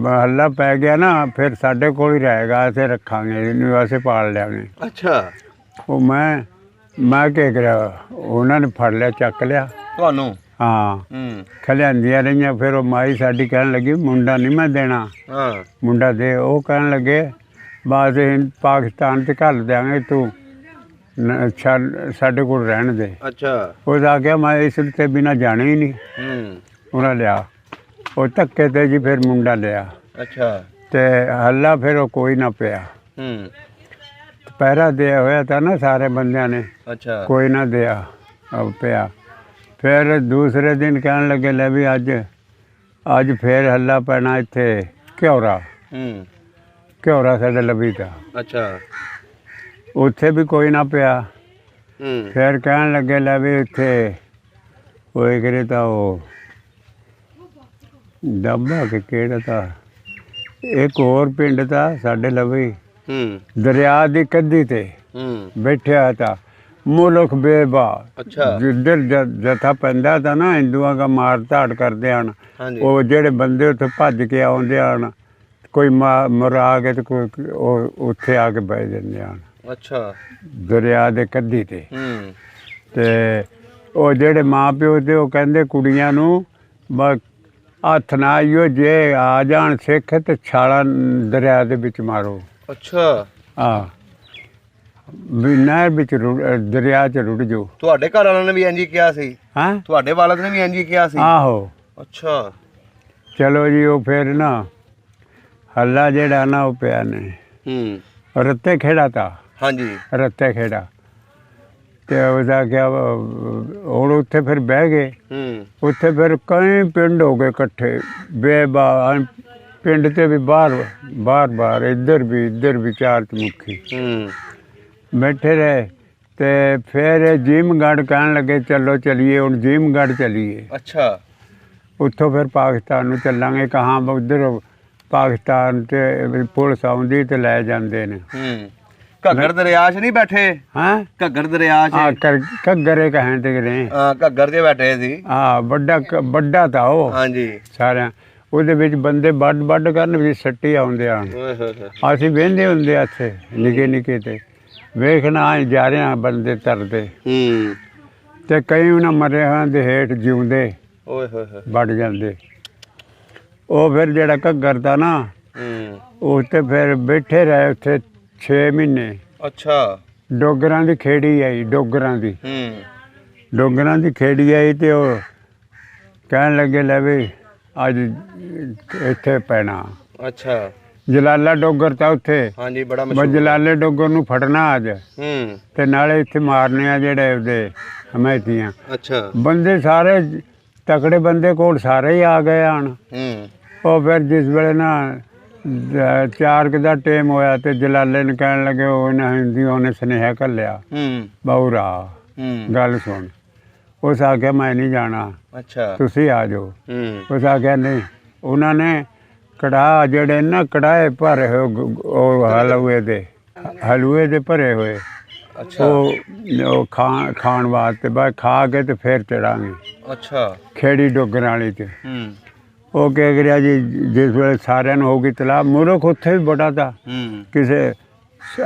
ਹੱਲਾ ਪੈ ਗਿਆ ਨਾ ਫਿਰ ਸਾਡੇ ਕੋਲ ਹੀ ਰਹੇਗਾ, ਅਸੀਂ ਰੱਖਾਂਗੇ ਇਹਨੂੰ, ਅਸੀਂ ਪਾਲ ਲਿਆਂਗੇ। ਅੱਛਾ। ਉਹ ਮੈਂ ਕੀ ਕਰਿਆ ਉਹਨਾਂ ਨੇ ਫੜ ਲਿਆ, ਚੱਕ ਲਿਆ ਤੁਹਾਨੂੰ? ਹਾਂ। ਖਲਿਆਂਦੀਆਂ ਰਹੀਆਂ। ਫਿਰ ਉਹ ਮਾਈ ਸਾਡੀ ਕਹਿਣ ਲੱਗੀ ਮੁੰਡਾ ਨਹੀਂ ਮੈਂ ਦੇਣਾ, ਮੁੰਡਾ ਦੇ। ਉਹ ਕਹਿਣ ਲੱਗੇ ਬਸ ਪਾਕਿਸਤਾਨ 'ਚ ਘੱਲ ਦਿਆਂਗੇ, ਤੂੰ ਸਾਡੇ ਕੋਲ ਰਹਿਣ ਦੇ। ਅੱਛਾ। ਉਹ ਆ ਗਿਆ ਮੈਂ ਇਸ ਤੇ ਬਿਨਾਂ ਜਾਣਾ ਹੀ ਨਹੀਂ। ਉਹਨਾਂ ਲਿਆ ਉਹ ਧੱਕੇ ਤੇ ਜੀ ਫਿਰ ਮੁੰਡਾ ਲਿਆ। ਅੱਛਾ। ਤੇ ਹੱਲਾ ਫਿਰ ਉਹ ਕੋਈ ਨਾ ਪਿਆ। ਪਹਿਰਾ ਦਿਆ ਹੋਇਆ ਤਾਂ ਨਾ ਸਾਰੇ ਬੰਦਿਆਂ ਨੇ, ਅੱਛਾ ਕੋਈ ਨਾ ਦਿਆ ਪਿਆ। ਫਿਰ ਦੂਸਰੇ ਦਿਨ ਕਹਿਣ ਲੱਗੇ ਲੈ ਵੀ ਅੱਜ ਫਿਰ ਹੱਲਾ ਪੈਣਾ ਇੱਥੇ ਘਿਓਰਾ ਸਾਡੇ ਲੱਭੀ ਤਾਂ। ਅੱਛਾ ਉੱਥੇ ਵੀ ਕੋਈ ਨਾ ਪਿਆ। ਹੂੰ ਫਿਰ ਕਹਿਣ ਲੱਗੇ ਲੈ ਵੀ ਇੱਥੇ ਹੋਏ ਕਰੇ ਤਾਂ ਉਹ ਡੱਬਾ ਕਿ ਕਿਹੜਾ ਤਾਂ ਇੱਕ ਹੋਰ ਪਿੰਡ ਤਾਂ ਸਾਡੇ ਲਵੀ ਦਰਿਆ ਦੀ ਕੱਦੀ ਤੇ ਬੈਠਿਆ ਤਾਂ ਮੁਲਕ ਬੇਬਾ। ਅੱਛਾ ਜਿੱਧਰ ਜਥਾ ਪੈਂਦਾ ਤਾਂ ਨਾ ਹਿੰਦੂਆਂ ਦਾ ਮਾਰ ਧਾੜ ਕਰਦੇ ਹਨ, ਉਹ ਜਿਹੜੇ ਬੰਦੇ ਉੱਥੇ ਭੱਜ ਕੇ ਆਉਂਦੇ ਹਨ, ਕੋਈ ਮਰਾ ਕੇ ਤੇ ਕੋਈ ਉਹ ਉੱਥੇ ਆ ਕੇ ਬਹਿ ਜਾਂਦੇ ਹਨ। ਅੱਛਾ ਦਰਿਆ ਦੇ ਕੱਦੀ ਤੇ ਤੇ ਉਹ ਜਿਹੜੇ ਮਾਂ ਪਿਓ ਤੇ ਉਹ ਕਹਿੰਦੇ ਕੁੜੀਆਂ ਨੂੰ ਬਸ ਹੱਥ ਨਾ ਆਈਓ, ਜੇ ਆ ਜਾਣ ਸਿੱਖ ਤੇ ਛਾਲਾ ਦਰਿਆ ਦੇ ਵਿੱਚ ਮਾਰੋ। ਅੱਛਾ ਹਾਂ ਵੀ ਨਹਿਰ ਵਿੱਚ ਦਰਿਆ 'ਚ ਰੁੜ ਜਾਓ। ਤੁਹਾਡੇ ਘਰ ਵਾਲਿਆਂ ਨੇ ਵੀ ਇੰਝ ਹੀ ਕਿਹਾ ਸੀ? ਹੈਂ ਤੁਹਾਡੇ ਵਾਲਦ ਨੇ ਵੀ ਇੰਝ ਹੀ ਕਿਹਾ ਸੀ? ਆਹੋ। ਅੱਛਾ ਚਲੋ ਜੀ, ਉਹ ਫਿਰ ਨਾ ਹੱਲਾ ਜਿਹੜਾ ਨਾ ਉਹ ਪਿਆ ਨੇ ਰੱਤੇ ਖੇੜਾ ਤਾ। ਹਾਂਜੀ ਰੱਤੇ ਖੇੜਾ ਤੇ ਉਹਦਾ ਕਿਆ ਹੁਣ ਉੱਥੇ ਫਿਰ ਬਹਿ ਗਏ। ਉੱਥੇ ਫਿਰ ਕਈ ਪਿੰਡ ਹੋ ਗਏ ਇਕੱਠੇ ਬੇਬਾ ਪਿੰਡ ਤੇ ਵੀ ਬਾਹਰ ਇੱਧਰ ਵੀ ਚਾਰ ਚਮੁਖੀ ਬੈਠੇ ਰਹੇ। ਤੇ ਫਿਰ ਜੀਮਗੜ੍ਹ ਕਹਿਣ ਲੱਗੇ ਚਲੋ ਚਲੀਏ, ਹੁਣ ਜੀਮਗੜ੍ਹ ਚਲੀਏ। ਅੱਛਾ ਉੱਥੋਂ ਫਿਰ ਪਾਕਿਸਤਾਨ ਨੂੰ ਚੱਲਾਂਗੇ। ਕਹਾਂ ਉੱਧਰ ਪਾਕਿਸਤਾਨ ਤੇ ਪੁਲਿਸ ਆਉਂਦੀ ਤੇ ਲੈ ਜਾਂਦੇ ਨੇ। ਘੱਗਰ ਦਰਿਆ 'ਚ ਨਹੀਂ ਬੈਠੇ? ਹਾਂ ਘੱਗਰ ਦਰਿਆ 'ਚ ਘੱਗਰੇ ਕਹਿਣ ਤੇ ਗਏ। ਹਾਂ ਘੱਗਰ 'ਤੇ ਬੈਠੇ ਸੀ। ਹਾਂ ਵੱਡਾ ਤਾਂ ਉਹ। ਹਾਂਜੀ ਸਾਰਿਆਂ ਉਹਦੇ ਵਿੱਚ ਬੰਦੇ ਵੱਢ ਕਰਨ ਵੀ ਸੱਟੀ ਆਉਂਦੇ ਹਨ। ਅਸੀਂ ਵਹਿੰਦੇ ਹੁੰਦੇ ਇੱਥੇ ਨਿੱਕੇ ਤੇ ਵੇਖਣਾ ਜਾ ਰਹੇ ਬੰਦੇ ਤਰਦੇ ਤੇ ਕਈ ਉਹਨਾਂ ਮਰੇ ਹਾਂ ਦੇ ਹੇਠ ਜਿਉਂਦੇ ਵੱਢ ਜਾਂਦੇ। ਉਹ ਫਿਰ ਜਿਹੜਾ ਘੱਗਰ ਦਾ ਨਾ ਉੱਥੇ ਫਿਰ ਬੈਠੇ ਰਹੇ ਉੱਥੇ 6 ਮਹੀਨੇ। ਅੱਛਾ ਡੋਗਰਾਂ ਦੀ ਖੇੜੀ ਆਈ। ਡੋਗਰਾਂ ਦੀ ਖੇੜੀ ਆਈ ਤੇ ਉਹ ਕਹਿਣ ਲੱਗੇ ਲੈ ਵੀ ਅੱਜ ਇੱਥੇ ਪੈਣਾ। ਅੱਛਾ ਜਲਾਲਾ ਡੋਗਰ ਤਾਂ ਉੱਥੇ। ਹਾਂਜੀ ਬੜਾ ਮਸ਼ਹੂਰ। ਜਲਾਲੇ ਡੋਗਰ ਨੂੰ ਫੜਨਾ ਅੱਜ ਤੇ ਨਾਲੇ ਇੱਥੇ ਮਾਰਨੇ ਆ ਜਿਹੜੇ ਉਹਦੇ ਹਮਾਇਤੀਆਂ। ਅੱਛਾ ਬੰਦੇ ਸਾਰੇ ਤਕੜੇ ਬੰਦੇ ਕੋਲ ਸਾਰੇ ਹੀ ਆ ਗਏ ਹਨ। ਉਹ ਫਿਰ ਜਿਸ ਵੇਲੇ ਨਾ 4 ਦਾ ਟਾਈਮ ਹੋਇਆ ਤੇ ਜਲਾਲੇ ਨੇ ਕਹਿਣ ਲੱਗੇ ਉਹ ਇਹਨਾਂ ਹਿੰਦੂਆਂ ਨੇ ਸੁਨੇਹਾ ਘੱਲਿਆ ਬਹੁਰਾ ਗੱਲ ਸੁਣ। ਉਸ ਆਖਿਆ ਮੈਂ ਨਹੀਂ ਜਾਣਾ। ਅੱਛਾ ਤੁਸੀਂ ਆ ਜਾਓ। ਉਸ ਆਖਿਆ ਨਹੀਂ। ਉਹਨਾਂ ਨੇ ਕੜਾਹ ਜਿਹੜੇ ਨਾ ਕੜਾਹੇ ਭਰੇ ਹੋਏ ਉਹ ਹਲਵੇ ਦੇ ਭਰੇ ਹੋਏ ਉਹ ਖਾਣ ਵਾਸਤੇ ਬਸ ਖਾ ਕੇ ਤੇ ਫਿਰ ਚੜਾਂਗੇ। ਅੱਛਾ ਖੇੜੀ ਡੋਗਰਾਂ ਵਾਲੀ ਤੇ ਉਹ ਕਹਿ ਰਿਹਾ ਜੀ ਜਿਸ ਵੇਲੇ ਸਾਰਿਆਂ ਨੂੰ ਹੋ ਗਈ ਤਲਾਹ। ਮੁਲਕ ਉੱਥੇ ਵੀ ਬੜਾ ਤਾ ਕਿਸੇ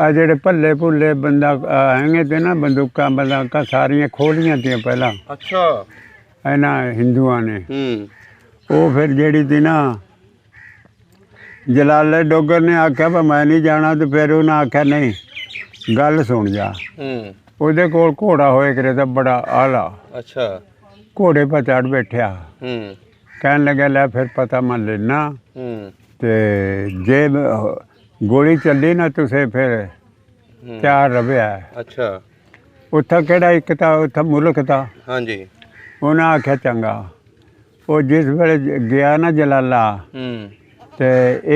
ਆ ਜਿਹੜੇ ਭੱਲੇ ਭੁੱਲੇ ਬੰਦਾ ਹੈਗੇ ਤੇ ਨਾ ਬੰਦੂਕਾਂ ਸਾਰੀਆਂ ਖੋਲੀਆਂ ਤੀਆਂ ਪਹਿਲਾਂ। ਅੱਛਾ ਇਹਨਾਂ ਹਿੰਦੂਆਂ ਨੇ। ਉਹ ਫਿਰ ਜਿਹੜੀ ਤੀ ਨਾ ਜਲਾਲੇ ਡੋਗਰ ਨੇ ਆਖਿਆ ਪਰ ਮੈਂ ਨਹੀਂ ਜਾਣਾ ਤੇ ਫਿਰ ਉਹਨਾਂ ਆਖਿਆ ਨਹੀਂ ਗੱਲ ਸੁਣ ਜਾ। ਉਹਦੇ ਕੋਲ ਘੋੜਾ ਹੋਏ ਕਰੇ ਤਾਂ ਬੜਾ ਆਲਾ। ਅੱਛਾ ਘੋੜੇ ਪਰ ਚੜ੍ਹ ਬੈਠਿਆ। ਕਹਿਣ ਲੱਗਾ ਲੈ ਫਿਰ ਪਤਾ ਮੈਂ ਲੈਣਾ ਤੇ ਜੇ ਗੋਲੀ ਚੱਲੀ ਨਾ ਤੁਸੀਂ ਫਿਰ ਤਿਆਰ ਰਵਿਆ। ਅੱਛਾ ਉੱਥੇ ਕਿਹੜਾ ਇੱਕ ਤਾਂ ਉੱਥੇ ਮੁਲਕ ਤਾ। ਹਾਂਜੀ ਉਹਨਾਂ ਆਖਿਆ ਚੰਗਾ। ਉਹ ਜਿਸ ਵੇਲੇ ਗਿਆ ਨਾ ਜਲਾਲਾ ਤੇ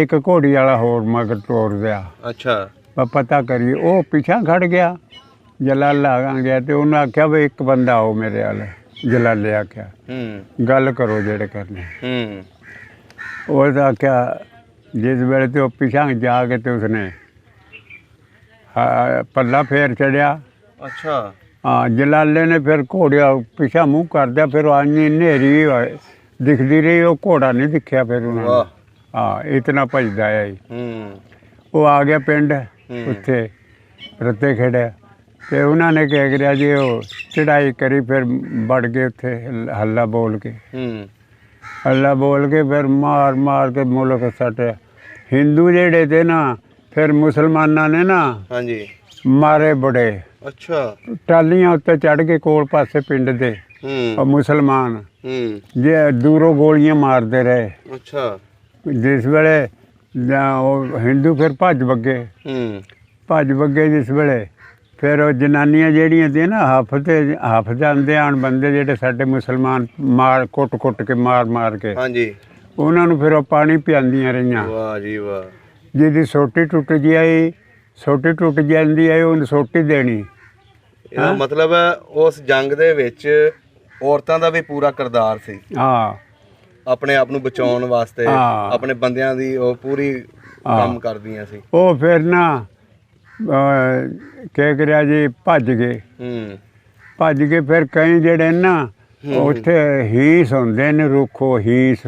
ਇੱਕ ਘੋੜੀ ਵਾਲਾ ਹੋਰ ਮਗਰ ਤੋਰ ਦਿਆ। ਅੱਛਾ ਪਤਾ ਕਰੀਏ। ਉਹ ਪਿੱਛਾ ਖੜ ਗਿਆ। ਜਲਾਲਾ ਆ ਗਿਆ ਤੇ ਉਹਨੇ ਆਖਿਆ ਵੀ ਇੱਕ ਬੰਦਾ ਆਓ ਮੇਰੇ ਵੱਲ। ਜਲਾਲੇ ਆਖਿਆ ਗੱਲ ਕਰੋ ਜਿਹੜੇ ਕਰਨੇ। ਉਹ ਆਖਿਆ ਜਿਸ ਵੇਲੇ ਤੇ ਉਹ ਪਿੱਛਾ ਜਾ ਕੇ ਤੇ ਉਸਨੇ ਪੱਲਾ ਫੇਰ ਚੜਿਆ। ਅੱਛਾ ਹਾਂ ਜਲਾਲੇ ਨੇ ਫਿਰ ਘੋੜਿਆ ਪਿੱਛਾ ਮੂੰਹ ਕਰਦਿਆ। ਫਿਰ ਆਈ ਹਨੇਰੀ ਦਿਖਦੀ ਰਹੀ। ਉਹ ਘੋੜਾ ਨਹੀਂ ਦਿਖਿਆ ਫਿਰ ਉਹਨਾਂ ਨੂੰ। ਹਾਂ ਇਤਨਾ ਭੱਜਦਾ ਆਇਆ ਜੀ। ਉਹ ਆ ਗਿਆ ਪਿੰਡ ਉੱਥੇ ਰੱਤੇ ਖੇੜਿਆ ਤੇ ਉਹਨਾਂ ਨੇ ਕਿਹਾ ਕਰਿਆ ਜੀ ਉਹ ਚੜਾਈ ਕਰੀ। ਫਿਰ ਵੜ ਗਏ ਉੱਥੇ ਹੱਲਾ ਬੋਲ ਕੇ ਫਿਰ ਮਾਰ ਕੇ ਮੁਲਕ ਸੱਟਿਆ। ਹਿੰਦੂ ਜਿਹੜੇ ਤੇ ਨਾ ਫਿਰ ਮੁਸਲਮਾਨਾਂ ਨੇ ਨਾ ਹਾਂਜੀ ਮਾਰੇ ਬੜੇ। ਅੱਛਾ ਟਾਲੀਆਂ ਉੱਤੇ ਚੜ੍ਹ ਕੇ ਕੋਲ ਪਾਸੇ ਪਿੰਡ ਦੇ ਉਹ ਮੁਸਲਮਾਨ ਜੇ ਦੂਰੋਂ ਗੋਲੀਆਂ ਮਾਰਦੇ ਰਹੇ। ਅੱਛਾ ਜਿਸ ਵੇਲੇ ਉਹ ਹਿੰਦੂ ਫਿਰ ਭੱਜ ਵੱਗੇ ਭੱਜ ਬੱਗੇ ਜਿਸ ਵੇਲੇ ਫਿਰ ਉਹ ਜਨਾਨੀਆਂ ਜਿਹੜੀਆਂ ਸੀ ਨਾ ਹਫ ਜਾਂਦੇ ਆਣ ਬੰਦੇ ਜਿਹੜੇ ਸਾਡੇ ਮੁਸਲਮਾਨ ਮਾਰ ਕੁੱਟ ਕੇ ਮਾਰ ਕੇ ਹਾਂਜੀ ਉਹਨਾਂ ਨੂੰ ਫਿਰ ਉਹ ਪਾਣੀ ਪਿਆਉਂਦੀਆਂ ਰਹੀਆਂ। ਵਾਹ ਜੀ ਵਾਹ। ਜਿਹਦੀ ਸੋਟੀ ਟੁੱਟ ਜਾਂਦੀ ਹੈ ਉਹਨੂੰ ਸੋਟੀ ਦੇਣੀ। ਇਹਦਾ ਮਤਲਬ ਹੈ ਉਸ ਜੰਗ ਦੇ ਵਿੱਚ ਔਰਤਾਂ ਦਾ ਵੀ ਪੂਰਾ ਕਿਰਦਾਰ ਸੀ। ਹਾਂ, ਆਪਣੇ ਆਪ ਨੂੰ ਬਚਾਉਣ ਵਾਸਤੇ ਆਪਣੇ ਬੰਦਿਆਂ ਦੀ ਉਹ ਪੂਰੀ ਕੰਮ ਕਰਦੀਆਂ ਸੀ। ਉਹ ਫਿਰ ਨਾ ਕਹਿ ਕਰਿਆ ਜੀ ਭੱਜ ਗਏ ਫਿਰ ਕਈ ਜਿਹੜੇ ਨਾ ਉੱਥੇ ਹੀਸ ਹੁੰਦੇ ਨੇ ਰੁੱਖੋ ਹੀਸ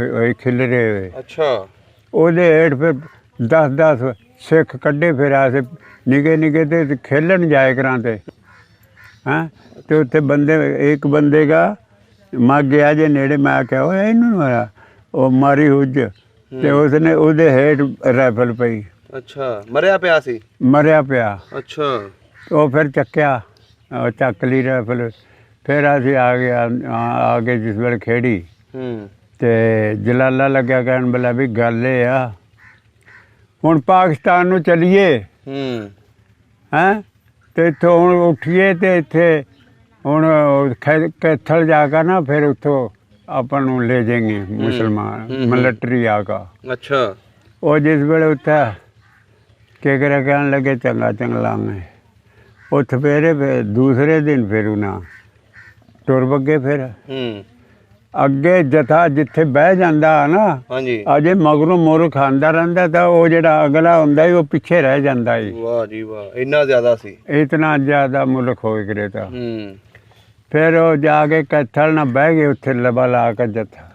ਖਿਲਰੇ ਹੋਏ। ਅੱਛਾ। ਉਹਦੇ ਹੇਠ ਫਿਰ 10 ਸਿੱਖ ਕੱਢੇ ਫਿਰ ਆਸੇ ਨਿੱਕੇ ਤੇ ਖੇਲਣ ਜਾਏ ਕਰਾਂ ਤੇ ਹੈਂ ਤੇ ਉੱਥੇ ਬੰਦੇ ਇੱਕ ਬੰਦੇ ਦਾ ਮੱਗ ਗਿਆ ਜੇ ਨੇੜੇ। ਮੈਂ ਕਿਹਾ ਓਏ ਇਹਨੂੰ ਮਾਰਾ, ਉਹ ਮਾਰੀ ਹੁੱਜ ਤੇ ਉਸਨੇ ਉਹਦੇ ਹੇਠ ਰਾਈਫਲ ਪਈ। ਅੱਛਾ, ਮਰਿਆ ਪਿਆ। ਅੱਛਾ। ਉਹ ਫਿਰ ਚੱਕਿਆ, ਉਹ ਚੱਕ ਲਈ ਰਾਈਫਲ। ਫਿਰ ਅਸੀਂ ਆ ਗਏ ਜਿਸ ਵੇਲੇ ਖੇੜੀ ਤੇ ਜਲਾਲਾ ਲੱਗਿਆ ਕਹਿਣ ਬਲਾ ਵੀ ਗੱਲ ਇਹ ਆ ਹੁਣ ਪਾਕਿਸਤਾਨ ਨੂੰ ਚੱਲੀਏ ਹੈਂ ਤੇ ਇੱਥੋਂ ਹੁਣ ਉੱਠੀਏ ਤੇ ਇੱਥੇ ਹੁਣ ਕੈਥਲ ਜਾ ਕੇ ਨਾ ਫਿਰ ਉੱਥੋਂ ਆਪਾਂ ਨੂੰ ਲੈ ਜਾਏਂਗੇ ਮੁਸਲਮਾਨ ਮਿਲਟਰੀ ਆ ਕਾ। ਅੱਛਾ। ਉਹ ਜਿਸ ਵੇਲੇ ਉੱਥੇ ਕੀ ਕਰਿਆ ਕਹਿਣ ਲੱਗੇ ਚੰਗਾ ਲਾਂਗੇ। ਉੱਥੇ ਫਿਰ ਦੂਸਰੇ ਦਿਨ ਫਿਰ ਉਹਨਾਂ ਟੁਰ ਬੱਗੇ ਫਿਰ ਅੱਗੇ ਜਥਾ ਜਿੱਥੇ ਬਹਿ ਜਾਂਦਾ ਨਾ ਅਜੇ ਮਗਰੋਂ ਮੁਰ ਖਾਂਦਾ ਰਹਿੰਦਾ ਤਾਂ ਉਹ ਜਿਹੜਾ ਅਗਲਾ ਹੁੰਦਾ ਉਹ ਪਿੱਛੇ ਰਹਿ ਜਾਂਦਾ। ਵਾਹ ਜੀ ਵਾਹ, ਇੰਨਾ ਜ਼ਿਆਦਾ ਸੀ। ਇਤਨਾ ਜ਼ਿਆਦਾ ਮੁਲਕ ਹੋਏ ਕਰੇ ਤਾਂ ਫਿਰ ਉਹ ਜਾ ਕੇ ਕੈਥਲ ਨਾਲ ਬਹਿ ਗਏ ਉੱਥੇ ਲਬਾ ਲਾ ਕੇ ਜਥਾ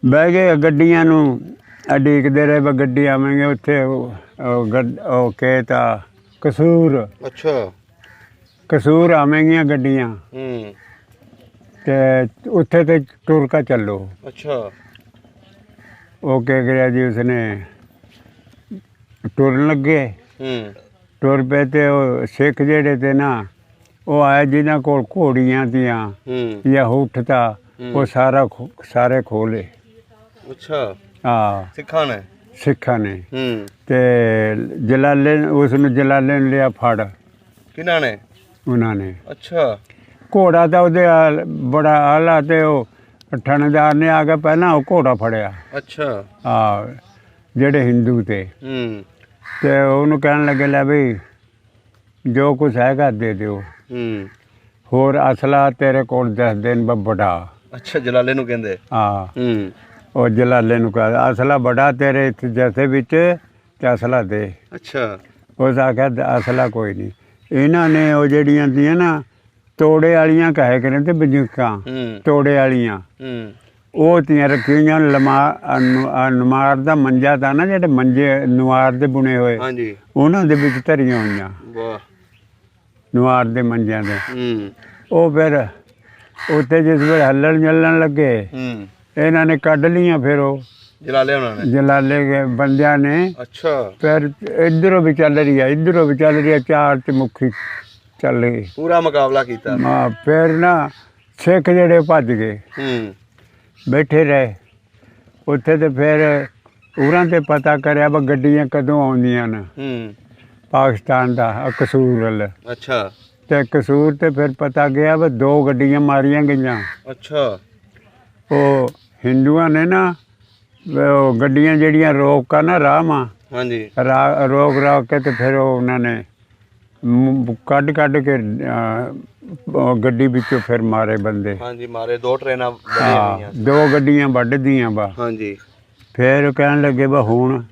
ਬਹਿ ਗਏ। ਗੱਡੀਆਂ ਨੂੰ ਉਡੀਕਦੇ ਰਹੇ ਗੱਡੀ ਆਵੇਂਗੇ ਉੱਥੇ ਉਹ ਕਹਿਤਾ ਕਸੂਰ। ਅੱਛਾ। ਕਸੂਰ ਆਵੇਂਗੀਆਂ ਗੱਡੀਆਂ ਤੇ ਉੱਥੇ ਤੇ ਟੁਰ ਕੇ ਚੱਲੋ। ਅੱਛਾ। ਉਹ ਕਹਿ ਗਿਆ ਜੀ ਉਸਨੇ ਟੁਰਨ ਲੱਗੇ ਟੁਰ ਪਏ ਤੇ ਉਹ ਸਿੱਖ ਜਿਹੜੇ ਤੇ ਨਾ ਉਹ ਆਏ ਜਿਨ੍ਹਾਂ ਕੋਲ ਘੋੜੀਆਂ ਤੀਆਂ ਜਾਂ ਊਠ ਤਾ ਉਹ ਸਾਰੇ ਖੋਲੇ। ਅੱਛਾ। ਹਾਂ, ਸਿੱਖਾਂ ਨੇ ਤੇ ਜਲਾਲੇ ਜਲਾਲੇ ਨੂੰ ਲਿਆ ਫੜ। ਕਿਹਨਾਂ ਨੇ? ਉਹਨਾਂ ਨੇ। ਅੱਛਾ। ਘੋੜਾ ਤਾਂ ਉਹਦੇ ਬੜਾ ਆਲਾ ਤੇ ਉਹ ਥਾਣੇਦਾਰ ਨੇ ਆ ਕੇ ਪਹਿਲਾਂ ਉਹ ਘੋੜਾ ਫੜਿਆ। ਅੱਛਾ। ਹਾਂ, ਜਿਹੜੇ ਹਿੰਦੂ ਤੇ ਉਹਨੂੰ ਕਹਿਣ ਲੱਗੇ ਲੈ ਬਈ ਜੋ ਕੁਛ ਹੈਗਾ ਦੇ ਦਿਓ, ਹੋਰ ਅਸਲਾ ਤੇਰੇ ਕੋਲ 10 ਦਿਨ ਬੜਾ। ਅੱਛਾ, ਜਲਾਲੇ ਨੂੰ ਕਹਿੰਦੇ? ਹਾਂ, ਉਹ ਜਲਾਲੇ ਨੂੰ ਕਹਿੰਦਾ ਅਸਲਾ ਬੜਾ ਤੇਰੇ ਜਥੇ ਵਿੱਚ ਤੇ ਅਸਲਾ ਦੇ। ਅੱਛਾ। ਉਸ ਆਖਿਆ ਅਸਲਾ ਕੋਈ ਨਹੀਂ। ਇਹਨਾਂ ਨੇ ਉਹ ਜਿਹੜੀਆਂ ਤੀਆਂ ਨਾ ਤੋੜੇ ਵਾਲੀਆਂ ਕਹੇ ਕਰੇ ਤੇ ਬੰਦੂਕਾਂ ਤੋੜੇ ਵਾਲੀਆਂ ਉਹ ਤੀਆਂ ਰੱਖੀਆਂ। ਨੁਮਾਰ ਦਾ ਮੰਜਾ ਤਾਂ ਨਾ ਜਿਹੜੇ ਮੰਜੇ ਨੁਆਰ ਦੇ ਬੁਣੇ ਹੋਏ ਉਹਨਾਂ ਦੇ ਵਿੱਚ ਧਰੀਆਂ ਹੋਈਆਂ ਨੁਆਰ ਦੇ ਮੰਜਿਆਂ ਦੇ। ਉਹ ਫਿਰ ਉੱਥੇ ਜਿਸ ਵੇਲੇ ਹੱਲਣ ਜਲਣ ਲੱਗੇ ਇਹਨਾਂ ਨੇ ਕੱਢ ਲਈਆਂ ਫਿਰ ਉਹ ਜਲਾਲੇ ਬੰਦਿਆਂ ਨੇ। ਅੱਛਾ। ਫਿਰ ਇੱਧਰੋਂ ਵੀ ਚੱਲ ਰਹੀ ਚਾਰ ਚ ਮੁਖੀ ਚੱਲ ਗਈ, ਪੂਰਾ ਮੁਕਾਬਲਾ ਕੀਤਾ। ਹਾਂ, ਫਿਰ ਨਾ ਸਿੱਖ ਜਿਹੜੇ ਭੱਜ ਗਏ ਬੈਠੇ ਰਹੇ ਉੱਥੇ ਤੇ ਫਿਰ ਉਹਨਾਂ ਤੇ ਪਤਾ ਕਰਿਆ ਵਾ ਗੱਡੀਆਂ ਕਦੋਂ ਆਉਂਦੀਆਂ ਨੇ ਪਾਕਿਸਤਾਨ ਦਾ ਕਸੂਰ ਵੱਲ। ਅੱਛਾ। ਤੇ ਕਸੂਰ ਤੇ ਫਿਰ ਪਤਾ ਗਿਆ ਵਾ 2 ਗੱਡੀਆਂ ਮਾਰੀਆਂ ਗਈਆਂ। ਅੱਛਾ। ਉਹ ਹਿੰਦੂਆਂ ਨੇ ਨਾ ਉਹ ਗੱਡੀਆਂ ਜਿਹੜੀਆਂ ਰੋਕਾ ਨਾ ਰਾਹ ਮਾ ਰੋਕ ਕੇ ਤੇ ਫਿਰ ਉਹ ਉਹਨਾਂ ਨੇ ਕੱਢ ਕੇ ਗੱਡੀ ਵਿੱਚੋਂ ਫਿਰ ਮਾਰੇ ਬੰਦੇ। ਮਾਰੇ 2 ਟ੍ਰੇਨਾਂ। 2 ਗੱਡੀਆਂ ਵੱਢਦੀਆਂ ਵਾ। ਫਿਰ ਕਹਿਣ ਲੱਗੇ ਵਾ ਹੁਣ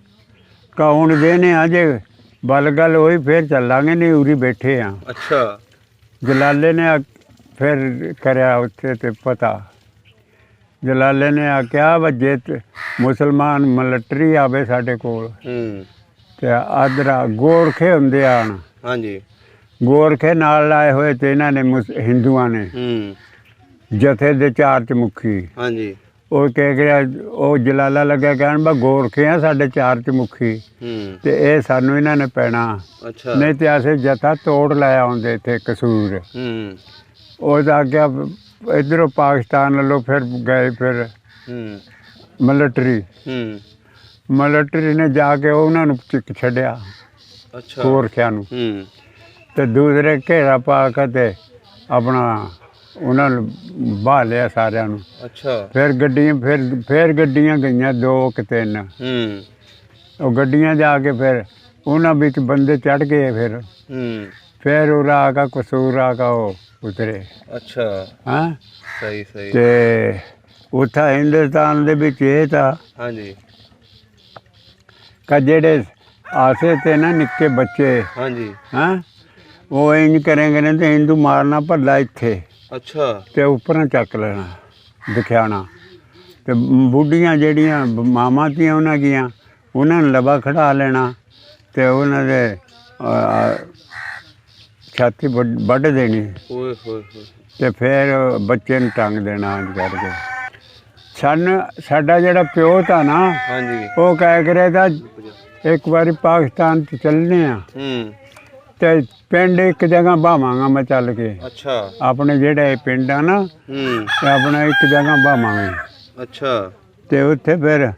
ਕੌਣ ਦੇ ਨੇ ਅਜੇ ਬਲ ਗੱਲ ਹੋਈ ਫਿਰ ਚੱਲਾਂਗੇ ਨਹੀਂ ਉਰੀ ਬੈਠੇ ਆ। ਅੱਛਾ। ਜਲਾਲੇ ਨੇ ਫਿਰ ਕਰਿਆ ਉੱਥੇ ਤੇ ਪਤਾ ਜਲਾਲੇ ਨੇ ਆਖਿਆ ਵਾ ਜੇ ਮੁਸਲਮਾਨ ਮਿਲਟਰੀ ਆਵੇ ਸਾਡੇ ਕੋਲ ਤੇ ਆਦਰਾ ਗੋਰਖੇ ਹੁੰਦੇ ਆਣ। ਗੋਰਖੇ ਨਾਲ ਲਾਏ ਹੋਏ ਤੇ ਇਹਨਾਂ ਨੇ ਹਿੰਦੂਆਂ ਨੇ ਜਥੇ ਦੇ 4 ਚ ਮੁਖੀ। ਉਹ ਕਹਿ ਗਿਆ ਉਹ ਜਲਾਲਾ ਲੱਗਿਆ ਕਹਿਣ ਬਾ ਗੋਰਖੇ ਆ ਸਾਡੇ 4 ਚ ਮੁਖੀ ਤੇ ਇਹ ਸਾਨੂੰ ਇਹਨਾਂ ਨੇ ਪੈਣਾ ਨਹੀਂ ਤੇ ਅਸੀਂ ਜਥਾ ਤੋੜ ਲੈ ਆਉਂਦੇ ਇੱਥੇ ਕਸੂਰ। ਉਹਦਾ ਆਖਿਆ ਇੱਧਰੋਂ ਪਾਕਿਸਤਾਨ ਵੱਲੋਂ ਫਿਰ ਗਏ ਫਿਰ ਮਿਲਟਰੀ ਨੇ ਜਾ ਕੇ ਉਹਨਾਂ ਨੂੰ ਛੱਡਿਆ ਅੱਛਾ ਗੋਰਖਿਆਂ ਨੂੰ ਹੂੰ ਤੇ ਦੂਸਰੇ ਘੇਰਾ ਪਾ ਕੇ ਤੇ ਆਪਣਾ ਉਹਨਾਂ ਨੂੰ ਬਾਹ ਲਿਆ ਸਾਰਿਆਂ ਨੂੰ। ਅੱਛਾ ਫਿਰ ਗੱਡੀਆਂ ਫਿਰ ਗੱਡੀਆਂ ਗਈਆਂ 2 ਕਿ 3 ਹੂੰ ਉਹ ਗੱਡੀਆਂ ਜਾ ਕੇ ਫਿਰ ਉਹਨਾਂ ਵਿੱਚ ਬੰਦੇ ਚੜ ਗਏ। ਫਿਰ ਉਰਾ ਆ ਕੇ ਕਸੂਰ ਆ ਕੇ ਉਹ ਉਤਰੇ। ਅੱਛਾ ਹਾਂ ਸਹੀ ਸਹੀ ਤੇ ਉੱਥੇ ਹਿੰਦੁਸਤਾਨ ਦੇ ਵਿੱਚ ਇਹ ਤਾਂ ਹਾਂਜੀ ਕਿ ਜਿਹੜੇ ਆਸੇ ਤੇ ਨਾ ਨਿੱਕੇ ਬੱਚੇ ਹਾਂਜੀ ਹਾਂ ਉਹ ਇੰਜ ਕਰੇਂਗੇ ਨੇ ਤੇ ਹਿੰਦੂ ਮਾਰਨਾ ਭੱਲਾ ਇੱਥੇ ਅੱਛਾ ਤੇ ਉੱਪਰੋਂ ਚੱਕ ਲੈਣਾ ਦਿਖਾਉਣਾ ਤੇ ਬੁੱਢੀਆਂ ਜਿਹੜੀਆਂ ਮਾਵਾਂ ਤੀਆਂ ਉਹਨਾਂ ਦੀਆਂ ਉਹਨਾਂ ਨੂੰ ਲਬਾ ਖੜਾ ਲੈਣਾ ਤੇ ਉਹਨਾਂ ਦੇ ਛਾਤੀ ਵੱਢ ਦੇਣੀ ਓਏ ਹੋਏ ਹੋਏ ਤੇ ਫਿਰ ਬੱਚੇ ਨੂੰ ਟੰਗ ਦੇਣਾ ਇੰਝ ਕਰਕੇ। ਸਾਡਾ ਜਿਹੜਾ ਪਿਓ ਤਾਂ ਨਾ ਹਾਂਜੀ ਉਹ ਕਹਿ ਕਰਿਆ ਤਾਂ ਇੱਕ ਵਾਰੀ ਪਾਕਿਸਤਾਨ 'ਚ ਚੱਲਨੇ ਆ ਤੇ ਪਿੰਡ ਇੱਕ ਜਗ੍ਹਾ ਬਾਵਾਂਗਾ ਮੈਂ ਚੱਲ ਕੇ। ਅੱਛਾ ਆਪਣੇ ਜਿਹੜੇ ਪਿੰਡ ਆ ਨਾ ਤੇ ਆਪਣਾ ਇੱਕ ਜਗ੍ਹਾ ਬਾਵਾਂਗੇ। ਅੱਛਾ ਤੇ ਉੱਥੇ ਫਿਰ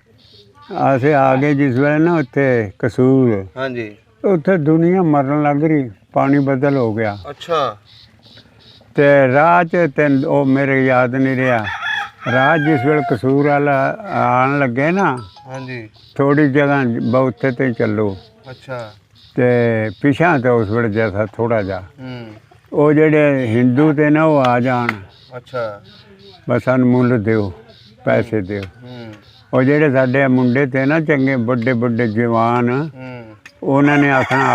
ਅਸੀਂ ਆ ਗਏ ਜਿਸ ਵੇਲੇ ਨਾ ਉੱਥੇ ਕਸੂਰ ਹਾਂਜੀ ਉੱਥੇ ਦੁਨੀਆ ਮਰਨ ਲੱਗ ਰਹੀ, ਪਾਣੀ ਬਦਲ ਹੋ ਗਿਆ। ਅੱਛਾ ਤੇ ਰਾਹ 'ਚ ਉਹ ਮੇਰੇ ਯਾਦ ਨਹੀਂ ਰਿਹਾ ਰਾਹ ਜਿਸ ਵੇਲੇ ਕਸੂਰ ਵਾਲਾ ਆਉਣ ਲੱਗੇ ਨਾ ਹਾਂਜੀ ਥੋੜੀ ਜਗ੍ਹਾ ਉੱਥੇ ਤੇ ਚੱਲੋ ਅੱਛਾ ਤੇ ਪਿਛਾਂ ਤੇ ਉਸ ਵੇਲੇ ਜੈਸਾ ਥੋੜਾ ਜਿਹਾ ਉਹ ਜਿਹੜੇ ਹਿੰਦੂ ਤੇ ਨਾ ਉਹ ਆ ਜਾਣ ਅੱਛਾ ਬਸ ਸਾਨੂੰ ਮੁੱਲ ਦਿਓ ਪੈਸੇ ਦਿਓ। ਉਹ ਜਿਹੜੇ ਸਾਡੇ ਮੁੰਡੇ ਤੇ ਨਾ ਚੰਗੇ ਵੱਡੇ ਵੱਡੇ ਜਵਾਨ ਉਹਨਾਂ ਨੇ ਆਖਣਾ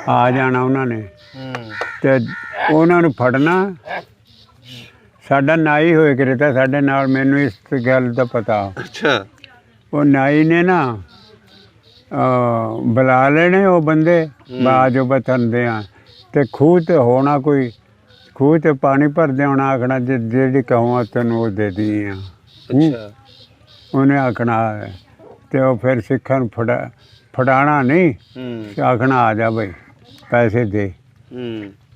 ਆ ਜਾਣਾ ਉਹਨਾਂ ਨੇ ਤੇ ਉਹਨਾਂ ਨੂੰ ਫੜਨਾ। ਸਾਡਾ ਨਾਈ ਹੋਏ ਕਰੇ ਤਾਂ ਸਾਡੇ ਨਾਲ ਮੈਨੂੰ ਇਸ ਗੱਲ ਦਾ ਪਤਾ। ਅੱਛਾ ਉਹ ਨਾਈ ਨੇ ਨਾ ਬੁਲਾ ਲੈਣੇ ਉਹ ਬੰਦੇ ਬਾਜੋ ਬਤਨਦੇ ਆ ਤੇ ਖੂਹ ਤੇ ਹੋਣਾ ਕੋਈ ਖੂਹ ਤੇ ਪਾਣੀ ਭਰਦੇ ਹੋਣਾ ਆਖਣਾ ਜਿਹੜੀ ਕਹੂੰ ਤੈਨੂੰ ਉਹ ਦੇ ਦੀ ਆ। ਉਹਨੇ ਆਖਣਾ ਤੇ ਉਹ ਫਿਰ ਸਿੱਖਾਂ ਨੂੰ ਫੜਾਣਾ ਨਹੀਂ ਆਖਣਾ ਆ ਜਾ ਬਈ ਪੈਸੇ ਦੇ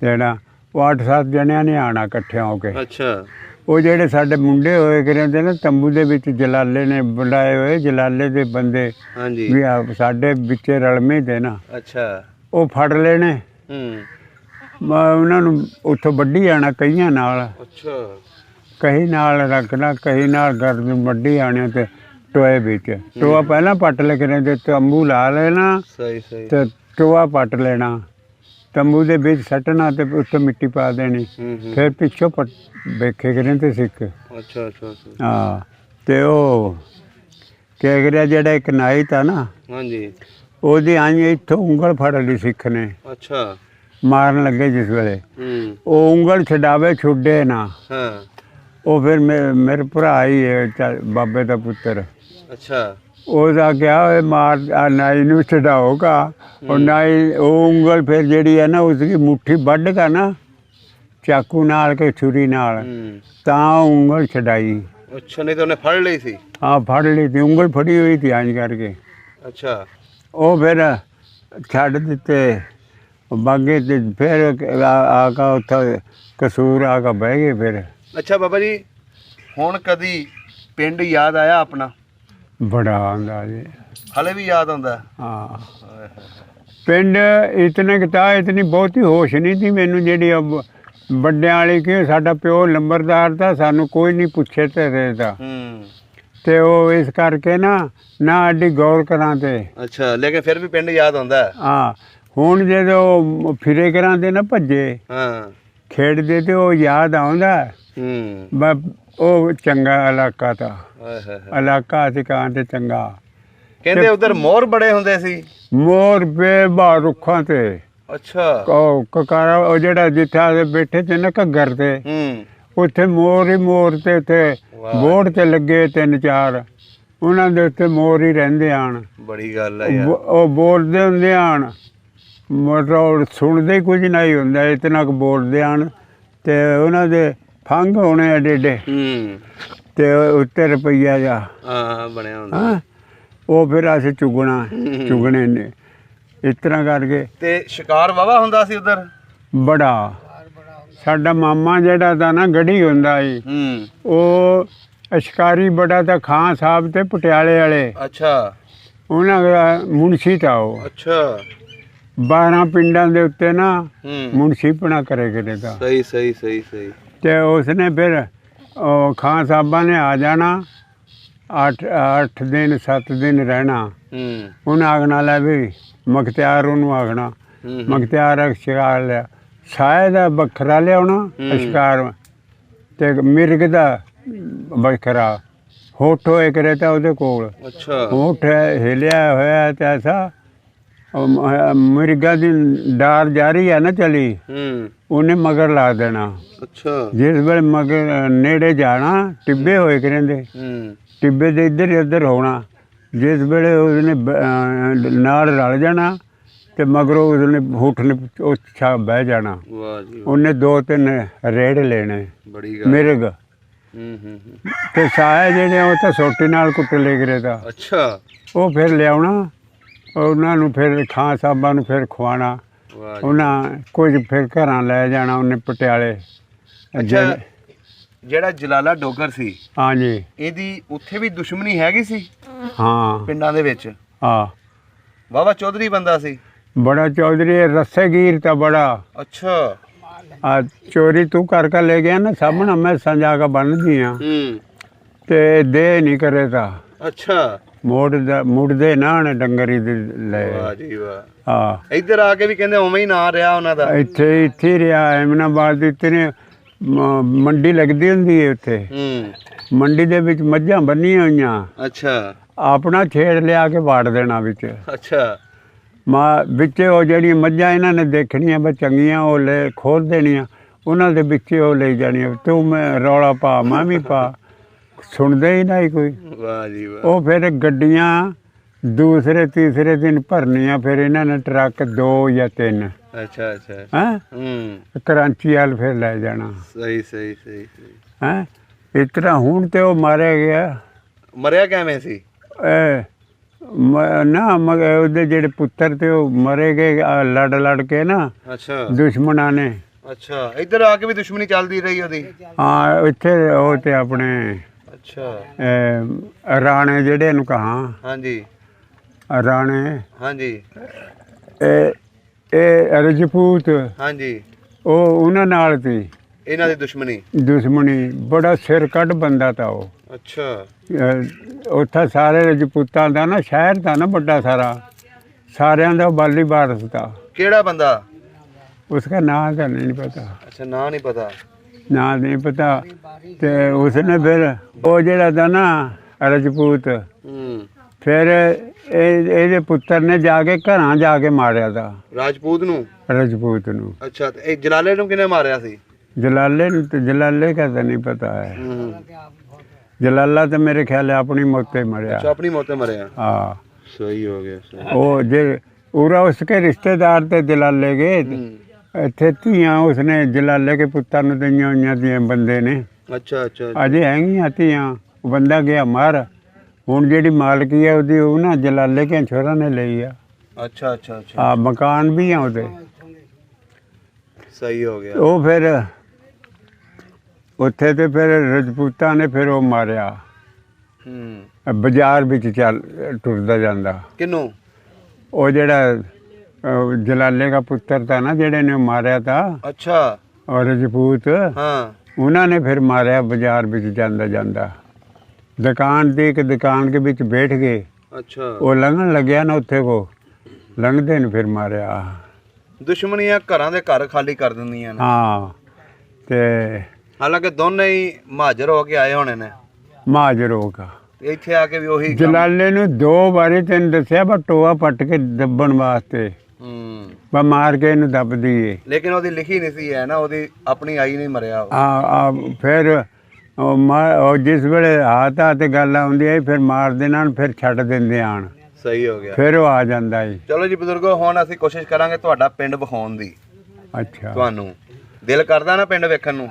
ਦੇਣਾ। ਉਹ 8-7 ਜਣਿਆਂ ਨੇ ਆਉਣਾ ਇਕੱਠਿਆਂ ਹੋ ਕੇ। ਅੱਛਾ ਉਹ ਜਿਹੜੇ ਸਾਡੇ ਮੁੰਡੇ ਹੋਏ ਕਰੇ ਨਾ ਤੰਬੂ ਦੇ ਵਿੱਚ ਜਲਾਲੇ ਨੇ ਬੁਲਾਏ ਹੋਏ ਜਲਾਲੇ ਦੇ ਬੰਦੇ ਵੀ ਸਾਡੇ ਵਿੱਚ ਰਲਮੇ ਦੇ ਨਾ। ਅੱਛਾ ਉਹ ਫੜ ਲੈਣੇ ਉਹਨਾਂ ਨੂੰ ਉੱਥੋਂ ਵੱਢੀ ਆਣਾ ਕਈਆਂ ਨਾਲ। ਅੱਛਾ ਕਹੀ ਨਾਲ ਰੱਖਣਾ ਕਹੀ ਨਾਲ ਗਰਦ ਵੱਢੀ ਆਣੇ ਤੇ ਟੋਏ ਵਿੱਚ ਟੋਆ ਪਹਿਲਾਂ ਪੱਟ ਲੈ ਕੇ ਤੇ ਤੰਬੂ ਲਾ ਲੈਣਾ ਤੇ ਟੋਆ ਪੱਟ ਲੈਣਾ ਤੰਬੂ ਦੇ ਵਿੱਚ ਸੱਟਣਾ ਤੇ ਉੱਤੇ ਮਿੱਟੀ ਪਾ ਦੇਣੀ ਫਿਰ ਪਿੱਛੋਂ ਵੇਖੇ ਕਰੇ ਤੇ ਸਿੱਖ। ਅੱਛਾ ਅੱਛਾ ਹਾਂ ਤੇ ਉਹ ਕਹਿ ਰਿਹਾ ਜਿਹੜਾ ਇੱਕ ਨਾਈ ਤਾ ਨਾ ਹਾਂਜੀ ਉਹਦੀ ਆਈ ਇੱਥੋਂ ਉਂਗਲ ਫੜ ਲਈ ਸਿੱਖ ਨੇ। ਅੱਛਾ ਮਾਰਨ ਲੱਗੇ ਜਿਸ ਵੇਲੇ ਉਹ ਉਂਗਲ ਛਡਾਵੇ ਛੁੱਡੇ ਨਾ। ਉਹ ਫਿਰ ਮੇਰੇ ਭਰਾ ਹੀ ਹੈ ਬਾਬੇ ਦਾ ਪੁੱਤਰ। ਅੱਛਾ ਉਹਦਾ ਕਿਹਾ ਮਾਰ ਨਾਈ ਨੂੰ ਛਡਾਓਗਾ ਉਹ ਨਾਈ ਉਹ ਉਂਗਲ ਫਿਰ ਜਿਹੜੀ ਹੈ ਨਾ ਉਸਦੀ ਮੁੱਠੀ ਵੱਢ ਕੇ ਨਾ ਚਾਕੂ ਨਾਲ ਕੇ ਛੁਰੀ ਨਾਲ ਤਾਂ ਉਂਗਲ ਛਡਾਈ। ਅੱਛਾ ਨਹੀਂ ਤਾਂ ਉਹਨੇ ਫੜ ਲਈ ਸੀ। ਹਾਂ ਫੜ ਲਈ ਸੀ ਉਂਗਲ ਫੜੀ ਹੋਈ ਸੀ ਇੰਝ ਕਰਕੇ। ਅੱਛਾ ਉਹ ਫਿਰ ਛੱਡ ਦਿੱਤੇ ਬਾਗੇ ਤੇ ਫਿਰ ਆ ਕੇ ਉੱਥੇ ਕਸੂਰ ਆ ਕੇ ਬਹਿ ਗਏ ਫਿਰ। ਅੱਛਾ ਬਾਬਾ ਜੀ ਹੁਣ ਕਦੀ ਪਿੰਡ ਯਾਦ ਆਇਆ ਆਪਣਾ? ਬੜਾ ਆਉਂਦਾ ਜੀ ਹਲੇ ਵੀ ਯਾਦ ਆਉਂਦਾ? ਹਾਂ ਪਿੰਡ ਇਤਨੇ ਕਿਤਾ ਇਤਨੀ ਬਹੁਤੀ ਹੋਸ਼ ਨਹੀਂ ਸੀ ਮੈਨੂੰ ਜਿਹੜੀ ਵੱਡਿਆਂ ਵਾਲੀ ਕਿ ਸਾਡਾ ਪਿਓ ਲੰਬਰਦਾਰ ਤਾਂ ਸਾਨੂੰ ਕੋਈ ਨਹੀਂ ਪੁੱਛੇ ਤੇ ਰਹੇਦਾ ਤੇ ਉਹ ਇਸ ਕਰਕੇ ਨਾ ਅੱਡੀ ਗੌਰ ਕਰਾਂ ਤੇ। ਅੱਛਾ ਲੇਕਿਨ ਫਿਰ ਵੀ ਪਿੰਡ ਯਾਦ ਆਉਂਦਾ? ਹਾਂ ਹੁਣ ਜਦੋਂ ਫਿਰੇ ਕਰਾਂ ਤੇ ਨਾ ਭੱਜੇ ਖੇਡਦੇ ਤੇ ਉਹ ਯਾਦ ਆਉਂਦਾ। ਉਹ ਚੰਗਾ ਇਲਾਕਾ ਤਾ ਇਲਾਕਾ ਅਸੀਂ ਕਾਂ ਤੇ ਚੰਗਾ। ਕਹਿੰਦੇ ਉਧਰ ਮੋਰ ਬੜੇ ਹੁੰਦੇ ਸੀ? ਮੋਰ ਬੇਬਾ ਰੁੱਖਾਂ ਤੇ। ਅੱਛਾ ਉਹ ਕਕਾਰਾ ਉਹ ਜਿਹੜਾ ਜਿੱਥੇ ਬੈਠੇ ਤੇ ਨਾ ਘੱਗਰ ਤੇ ਉੱਥੇ ਮੋਰ ਹੀ ਮੋਰ ਤੇ ਉੱਥੇ ਬੋਰਡ ਤੇ ਲੱਗੇ 3-4 ਉਹਨਾਂ ਦੇ ਉੱਤੇ ਮੋਰ ਹੀ ਰਹਿੰਦੇ ਆਣ। ਬੜੀ ਗੱਲ ਹੈ ਯਾਰ। ਉਹ ਬੋਲਦੇ ਹੁੰਦੇ ਆਣ ਮਤਲਬ ਸੁਣਦੇ ਕੁਝ ਨਹੀਂ ਹੁੰਦਾ ਇਤਨਾ ਕੁ ਬੋਲਦੇ ਆਣ ਤੇ ਉਹਨਾਂ ਦੇ ਫੰਗ ਹੋਣੇ ਐਡੇ ਐਡੇ ਤੇ ਉੱਤੇ ਰੁਪਈਆ ਜਾ ਬਣਿਆ ਹੁੰਦਾ ਉਹ ਫਿਰ ਅਸੀਂ ਚੁਗਣੇ ਨੇ ਇਸ ਤਰ੍ਹਾਂ ਕਰਕੇ। ਤੇ ਸ਼ਿਕਾਰ ਵਾਵਾ ਹੁੰਦਾ ਸੀ ਉਧਰ? ਬੜਾ ਸਾਡਾ ਮਾਮਾ ਜਿਹੜਾ ਤਾਂ ਨਾ ਗੜੀ ਹੁੰਦਾ ਸੀ ਉਹ ਸ਼ਿਕਾਰੀ ਬੜਾ ਤਾਂ ਖਾਂ ਸਾਹਿਬ ਤੇ ਪਟਿਆਲੇ ਵਾਲੇ। ਅੱਛਾ ਉਹਨਾਂ ਦਾ ਮੁਨਸ਼ੀ ਤਾ ਉਹ। ਅੱਛਾ 12 ਪਿੰਡਾਂ ਦੇ ਉੱਤੇ ਨਾ ਹੂੰ ਮੁਨਸ਼ੀਪਣਾ ਕਰੇ ਕਿਤੇ ਦਾ। ਸਹੀ ਸਹੀ ਸਹੀ ਸਹੀ। ਤੇ ਉਸਨੇ ਫਿਰ ਉਹ ਖਾਨ ਸਾਹਿਬਾਂ ਨੇ ਆ ਜਾਣਾ 8 ਦਿਨ 7 ਦਿਨ ਰਹਿਣਾ। ਹੂੰ ਉਹਨੇ ਆਖਣਾ ਲੈ ਵੀ ਮਖਤਿਆਰ ਉਹਨੂੰ ਆਖਣਾ ਮਖਤਿਆਰ ਸ਼ਿਕਾਰ ਲਿਆ ਸਾਏ ਦਾ ਵੱਖਰਾ ਲਿਆਉਣਾ ਸ਼ਿਕਾਰ ਤੇ ਮਿਰਗ ਦਾ ਵੱਖਰਾ ਹੋਠ ਹੋਏ ਕਰੇ ਤਾਂ ਉਹਦੇ ਕੋਲ। ਅੱਛਾ ਹੋਠ ਹਿਲਿਆ ਹੋਇਆ ਤੇ ਐਸਾ ਮਿਰਗਾਂ ਦੀ ਡਾਰ ਜਾਰੀ ਹੈ ਨਾ ਚਲੀ ਉਹਨੇ ਮਗਰ ਲਾ ਦੇਣਾ। ਅੱਛਾ ਜਿਸ ਵੇਲੇ ਮਗਰ ਨੇੜੇ ਜਾਣਾ ਟਿੱਬੇ ਹੋਏ ਕਰੇਂਦੇ ਟਿੱਬੇ ਦੇ ਇੱਧਰ ਉੱਧਰ ਹੋਣਾ। ਜਿਸ ਵੇਲੇ ਉਸਨੇ ਨਾਲ ਰਲ ਜਾਣਾ ਤੇ ਮਗਰੋਂ ਉਸਨੇ ਹੋਠ ਨੇ ਉੱਛਾ ਬਹਿ ਜਾਣਾ। ਵਾਹ ਜੀ ਉਹਨੇ 2-3 ਰੇੜ ਲੈਣੇ ਬੜੀ ਗੱਲ। ਮਿਰਗ ਤੇ ਸਾਏ ਜਿਹੜੇ ਉਹ ਤਾਂ ਸੋਟੀ ਨਾਲ ਕੁੱਟ ਲੈ ਕਰੇ ਤਾਂ। ਅੱਛਾ ਉਹ ਫਿਰ ਲਿਆਉਣਾ ਉਹਨਾਂ ਨੂੰ ਫਿਰ ਖਾਂ ਸਾਹਿਬਾਂ ਨੂੰ ਫਿਰ ਖਵਾਉਣਾ। ਉਹਨਾਂ ਕੁਝ ਫਿਰ ਘਰਾਂ ਲੈ ਜਾਣਾ ਉਹਨੇ ਪਟਿਆਲੇ। ਅੱਛਾ ਜਿਹੜਾ ਜਲਾਲਾ ਡੋਗਰ ਸੀ ਹਾਂਜੀ ਇਹਦੀ ਉੱਥੇ ਵੀ ਦੁਸ਼ਮਣੀ ਹੈਗੀ ਸੀ ਹਾਂ ਪਿੰਡਾਂ ਦੇ ਵਿੱਚ। ਹਾਂ ਬਾਬਾ ਚੌਧਰੀ ਬੰਦਾ ਸੀ ਬੜਾ ਚੌਧਰੀ ਰੱਸੇਗੀਰ ਤਾਂ ਬੜਾ। ਅੱਛਾ ਆ ਚੋਰੀ ਤੂੰ ਕਰ ਲੈ ਗਿਆ ਨਾ ਸਾਹਮਣਾ ਮੈਂ ਸੰਜਾ ਕੇ ਬੰਨਦੀਆਂ ਤੇ ਦੇ ਨਹੀਂ ਕਰੇ ਤਾਂ। ਅੱਛਾ ਮੁੜਦੇ ਨਾ ਨੇ ਡੰਗਰੀ ਦੇ ਲੈ। ਵਾਹ ਜੀ ਵਾਹ। ਹਾਂ ਇੱਧਰ ਆ ਕੇ ਵੀ ਕਹਿੰਦੇ ਉਵੇਂ ਹੀ ਨਾਂ ਰਿਹਾ ਉਹਨਾਂ ਦਾ। ਇੱਥੇ ਰਿਹਾ ਐਮਨਾਬਾਦ ਦੀ ਤੇਰੇ ਮੰਡੀ ਲੱਗਦੀ ਹੁੰਦੀ ਹੈ ਉੱਥੇ। ਮੰਡੀ ਦੇ ਵਿੱਚ ਮੱਝਾਂ ਬੰਨੀਆਂ ਹੋਈਆਂ। ਅੱਛਾ ਆਪਣਾ ਛੇੜ ਲਿਆ ਕੇ ਵਾੜ ਦੇਣਾ ਵਿੱਚ। ਅੱਛਾ ਵਿੱਚ ਉਹ ਜਿਹੜੀਆਂ ਮੱਝਾਂ ਇਹਨਾਂ ਨੇ ਦੇਖਣੀਆਂ ਬਸ ਚੰਗੀਆਂ ਉਹ ਲੈ ਖੋਲ ਦੇਣੀਆਂ ਉਹਨਾਂ ਦੇ ਵਿੱਚ ਉਹ ਲਈ ਜਾਣੀਆਂ। ਤੂੰ ਮੈਂ ਰੌਲਾ ਪਾ ਮੈਂ ਵੀ ਪਾ ਸੁਣਦੇ ਹੀ ਨਹੀਂ ਕੋਈ। ਵਾਹ ਜੀ ਵਾਹ। ਉਹ ਫਿਰ ਗੱਡੀਆਂ ਦੂਸਰੇ ਤੀਸਰੇ ਦਿਨ ਭਰਨੀਆਂ ਫਿਰ ਇਹਨਾਂ ਨੇ ਟਰੱਕ 2 ਜਾਂ 3। ਅੱਛਾ ਅੱਛਾ ਹੈਂ ਕਰਾਚੀ ਵੱਲ ਫਿਰ ਲੈ ਜਾਣਾ। ਸਹੀ ਸਹੀ ਸਹੀ ਹੈਂ ਇਸ ਤਰ੍ਹਾਂ ਹੁਣ ਤੇ ਉਹ ਮਾਰਿਆ ਗਿਆ। ਮਰਿਆ ਕਿਵੇਂ ਸੀ? ਨਾ ਮਗਰ ਉਹਦੇ ਜਿਹੜੇ ਪੁੱਤਰ ਤੇ ਉਹ ਮਰੇ ਗਏ ਲੜ ਕੇ ਨਾ। ਅੱਛਾ ਦੁਸ਼ਮਣਾਂ ਨੇ। ਅੱਛਾ ਇੱਧਰ ਆ ਕੇ ਵੀ ਦੁਸ਼ਮਣੀ ਚੱਲਦੀ ਰਹੀ ਉਹਦੀ। ਹਾਂ ਇੱਥੇ ਉਹ ਤੇ ਆਪਣੇ ਅੱਛਾ ਰਾਣੇ ਜਿਹੜੇ ਨੂੰ ਕਹਾਂ। ਹਾਂਜੀ ਰਾਣੇ ਹਾਂਜੀ ਇਹ ਰਜਪੂਤ ਹਾਂਜੀ ਉਹ ਉਹਨਾਂ ਨਾਲ ਸੀ ਇਹਨਾਂ ਦੀ ਦੁਸ਼ਮਣੀ ਬੜਾ ਸਿਰ ਕੱਢ ਬੰਦਾ ਤਾ ਉਹ। ਅੱਛਾ ਉੱਥੇ ਸਾਰੇ ਰਜਪੂਤਾਂ ਦਾ ਨਾ ਸ਼ਹਿਰ ਦਾ ਨਾ ਵੱਡਾ ਸਾਰਾ ਸਾਰਿਆਂ ਦਾ ਬਾਲੀ ਵਾਰਸ ਤਾ। ਕਿਹੜਾ ਬੰਦਾ? ਉਸका नाम का नहीं पता। ਅੱਛਾ ਨਾਂ ਨਹੀਂ ਪਤਾ। ना नहीं पता ਤੇ ਉਸਨੇ ਫਿਰ ਉਹ ਜਿਹੜਾ ਦਾ ਨਾ ਰਜਪੂਤ ਫਿਰ ਇਹਦੇ ਪੁੱਤਰ ਨੇ ਜਾ ਕੇ ਘਰਾਂ ਜਾ ਕੇ ਮਾਰਿਆ ਤਾ ਰਾਜਪੂਤ ਨੂੰ। ਅੱਛਾ ਤੇ ਇਹ ਜਲਾਲੇ ਨੂੰ ਕਿਹਨੇ ਮਾਰਿਆ ਸੀ? ਜਲਾਲੇ ਨੂੰ ਤੇ ਜਲਾਲੇ ਦਾ ਤਾਂ ਨਹੀਂ ਪਤਾ ਹੈ। ਜਲਾਲਾ ਤਾਂ ਮੇਰੇ ਖਿਆਲ ਆਪਣੀ ਮੌਤੇ ਮਰਿਆ। ਅੱਛਾ ਆਪਣੀ ਮੌਤੇ ਮਰਿਆ। हाँ ਸਹੀ ਹੋ ਗਿਆ। ਉਹ ਜੇ ਉਰਾ ਉਸਕੇ ਰਿਸ਼ਤੇਦਾਰ ਤੇ ਜਲਾਲੇ ਗਏ ਇੱਥੇ ਧੀਆਂ ਉਸਨੇ ਜਲਾਲੇ ਕੇ ਪੁੱਤਾਂ ਨੂੰ ਦਈਆਂ ਹੋਈਆਂ ਦੀਆਂ ਬੰਦੇ ਨੇ। ਅੱਛਾ ਅੱਛਾ ਅਜੇ ਹੈਗੀਆਂ ਧੀਆਂ ਉਹ ਬੰਦਾ ਗਿਆ ਮਾਰ। ਹੁਣ ਜਿਹੜੀ ਮਾਲਕੀ ਹੈ ਉਹਦੀ ਉਹ ਨਾ ਜਲਾਲੇ ਕੇ ਛੋਰਾਂ ਨੇ ਲਈ ਆ। ਅੱਛਾ ਅੱਛਾ ਅੱਛਾ ਆ ਮਕਾਨ ਵੀ ਆ ਉਹਦੇ। ਸਹੀ ਹੋ ਗਿਆ। ਉਹ ਫਿਰ ਉੱਥੇ ਤੇ ਫਿਰ ਰਜਪੂਤਾਂ ਨੇ ਫਿਰ ਉਹ ਮਾਰਿਆ। ਬਾਜ਼ਾਰ ਵਿੱਚ ਚੱਲ ਟੁਰਦਾ ਜਾਂਦਾ। ਕਿਹਨੂੰ? ਉਹ ਜਿਹੜਾ ਜਲਾਲੇ ਦਾ ਪੁੱਤਰ ਤਾਂ ਨਾ ਜਿਹੜੇ ਨੇ ਮਾਰਿਆ ਤਾ। ਅੱਛਾ ਔਰ ਰਜਪੂਤ ਹਾਂ ਉਹਨਾਂ ਨੇ ਫਿਰ ਮਾਰਿਆ ਬਾਜ਼ਾਰ ਵਿੱਚ ਜਾਂਦਾ ਜਾਂਦਾ ਦੁਕਾਨ ਦੀ ਇੱਕ ਦੁਕਾਨ ਦੇ ਵਿੱਚ ਬੈਠ ਗਏ। ਅੱਛਾ ਉਹ ਲੰਘਣ ਲੱਗਿਆ ਨਾ ਉੱਥੇ ਕੋ ਲੰਘਦੇ ਨੇ ਫਿਰ ਮਾਰਿਆ। ਦੁਸ਼ਮਣੀਆਂ ਘਰਾਂ ਦੇ ਘਰ ਖਾਲੀ ਕਰ ਦਿੰਦੀਆਂ ਨੇ। ਹਾਂ ਤੇ ਹਾਲਾਂਕਿ ਦੋਨੇ ਹੀ ਮਹਾਜਰ ਹੋ ਕੇ ਆਏ ਹੋਣੇ ਨੇ। ਮਹਾਜਰ ਹੋ ਗਿਆ ਇੱਥੇ ਆ ਕੇ ਵੀ ਉਹੀ ਜਲਾਲੇ ਨੂੰ 2 ਵਾਰੀ ਤੈਨੂੰ ਦੱਸਿਆ ਬਾ ਟੋਆ ਪੱਟ ਕੇ ਦੱਬਣ ਵਾਸਤੇ ਬਾ ਮਾਰ ਕੇ ਇਹਨੂੰ ਦੱਬ ਦਈਏ। ਲੇਕਿਨ ਉਹਦੀ ਲਿਖੀ ਨਹੀਂ ਸੀ ਹੈ ਨਾ ਉਹਦੀ ਆਪਣੀ ਆਈ ਨਹੀਂ ਮਰਿਆ। ਫਿਰ ਉਹ ਜਿਸ ਵੇਲੇ ਹੱਥ ਤੇ ਗੱਲ ਆਉਂਦੀ ਹੈ ਫਿਰ ਮਾਰ ਦੇਣਾ ਫਿਰ ਛੱਡ ਦਿੰਦੇ ਆਣ। ਸਹੀ ਹੋ ਗਿਆ। ਫਿਰ ਉਹ ਆ ਜਾਂਦਾ ਜੀ। ਚਲੋ ਜੀ ਬਜ਼ੁਰਗੋ ਹੁਣ ਅਸੀਂ ਕੋਸ਼ਿਸ਼ ਕਰਾਂਗੇ ਤੁਹਾਡਾ ਪਿੰਡ ਵਿਖਾਉਣ ਦੀ। ਅੱਛਾ ਤੁਹਾਨੂੰ ਦਿਲ ਕਰਦਾ ਨਾ ਪਿੰਡ ਵੇਖਣ ਨੂੰ?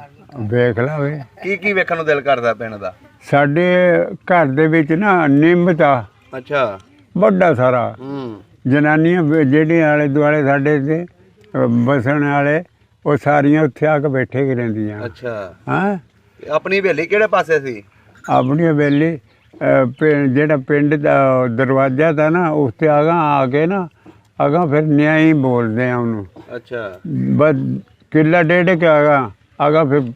ਵੇਖ ਲਾਵੇ ਕੀ ਵੇਖਣ ਨੂੰ ਦਿਲ ਕਰਦਾ ਪਿੰਡ ਦਾ? ਸਾਡੇ ਘਰ ਦੇ ਵਿੱਚ ਨਾ ਨਿੰਮ ਤਾ। ਅੱਛਾ ਵੱਡਾ ਸਾਰਾ ਜਨਾਨੀਆਂ ਜਿਹੜੀਆਂ ਆਲੇ ਦੁਆਲੇ ਸਾਡੇ ਤੇ ਬਸਣ ਵਾਲੇ ਉਹ ਸਾਰੀਆਂ ਉੱਥੇ ਆ ਕੇ ਬੈਠੇ ਰਹਿੰਦੀਆਂ। ਅੱਛਾ ਹਾਂ ਆਪਣੀ ਹਵੇਲੀ ਕਿਹੜੇ ਪਾਸੇ ਸੀ? ਆਪਣੀ ਹਵੇਲੀ ਜਿਹੜਾ ਪਿੰਡ ਦਾ ਦਰਵਾਜ਼ਾ ਤਾਂ ਨਾ ਉਸ ਤੇ ਆਗਾ ਆ ਕੇ ਨਾ ਅਗਾ ਫਿਰ ਨਿਆਈ ਬੋਲਦੇ ਆ ਉਹਨੂੰ। ਅੱਛਾ। ਬਸ ਕਿੱਲਾ ਡੇਢ ਕੇ ਆਗਾ ਫਿਰ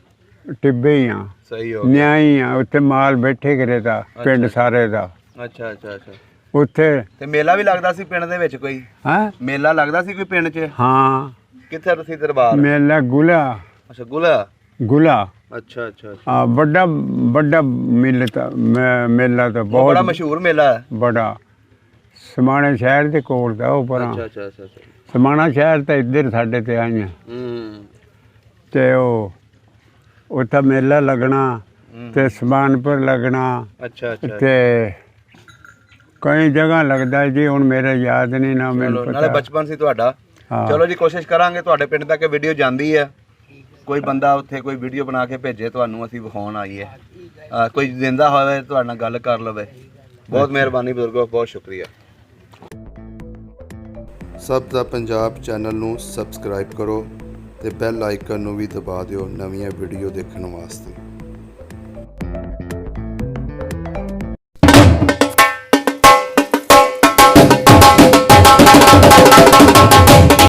ਟਿੱਬੇ ਹੀ ਆ, ਸਹੀ ਹੋ ਨਿਆਈ ਆ। ਉੱਥੇ ਮਾਲ ਬੈਠੇ ਕਰੇ ਤਾਂ ਪਿੰਡ ਸਾਰੇ ਦਾ। ਅੱਛਾ ਅੱਛਾ ਅੱਛਾ। ਉੱਥੇ ਤੇ ਮੇਲਾ ਵੀ ਲੱਗਦਾ ਸੀ ਪਿੰਡ ਦੇ ਵਿੱਚ ਕੋਈ? ਹਾਂ ਮੇਲਾ ਲੱਗਦਾ ਸੀ ਕੋਈ ਪਿੰਡ 'ਚ? ਹਾਂ ਕਿੱਥੇ ਸੀ ਦਰਬਾਰ? ਮੇਲਾ ਗੁਲਾ। ਅੱਛਾ ਗੁਲਾ। ਗੁਲਾ। ਅੱਛਾ ਅੱਛਾ। ਹਾਂ ਵੱਡਾ ਵੱਡਾ ਮੇਲਾ ਤਾਂ ਬੜਾ ਬਹੁਤ ਮਸ਼ਹੂਰ ਮੇਲਾ ਹੈ। ਬੜਾ। ਸਮਾਣੇ ਸ਼ਹਿਰ ਦੇ ਕੋਲ ਦਾ ਉਹ ਪਰਾਂ। ਅੱਛਾ ਅੱਛਾ ਅੱਛਾ। ਸਮਾਣਾ ਸ਼ਹਿਰ ਤਾਂ ਇੱਧਰ ਸਾਡੇ ਤੇ ਆਈਆਂ ਤੇ ਉਹ ਉੱਥੇ ਮੇਲਾ ਲੱਗਣਾ ਤੇ ਸਮਾਨਪੁਰ ਲੱਗਣਾ। ਅੱਛਾ ਅੱਛਾ। ਤੇ ਕਈ ਜਗ੍ਹਾ ਲੱਗਦਾ ਜੀ, ਹੁਣ ਮੇਰੇ ਯਾਦ ਨਹੀਂ ਨਾ ਮੈਨੂੰ ਨਾਲੇ ਪਤਾ। ਬਚਪਨ ਸੀ ਤੁਹਾਡਾ। ਹਾਂ। ਚਲੋ ਜੀ ਕੋਸ਼ਿਸ਼ ਕਰਾਂਗੇ ਤੁਹਾਡੇ ਪਿੰਡ ਤੱਕ ਵੀਡੀਓ ਜਾਂਦੀ ਹੈ, ਕੋਈ ਬੰਦਾ ਉੱਥੇ ਕੋਈ ਵੀਡੀਓ ਬਣਾ ਕੇ ਭੇਜੇ ਤੁਹਾਨੂੰ, ਅਸੀਂ ਵਿਖਾਉਣ ਆਈਏ। ਕੋਈ ਜ਼ਿੰਦਾ ਹੋਵੇ ਤੁਹਾਡੇ ਨਾਲ ਗੱਲ ਕਰ ਲਵੇ। ਬਹੁਤ ਮਿਹਰਬਾਨੀ ਬਜ਼ੁਰਗੋ, ਬਹੁਤ ਸ਼ੁਕਰੀਆ। ਸਭ ਦਾ ਪੰਜਾਬ ਚੈਨਲ ਨੂੰ ਸਬਸਕ੍ਰਾਈਬ ਕਰੋ ਤੇ ਬੈਲ ਆਈਕਨ ਨੂੰ ਵੀ ਦਬਾ ਦਿਓ ਨਵੀਆਂ ਵੀਡੀਓ ਦੇਖਣ ਵਾਸਤੇ।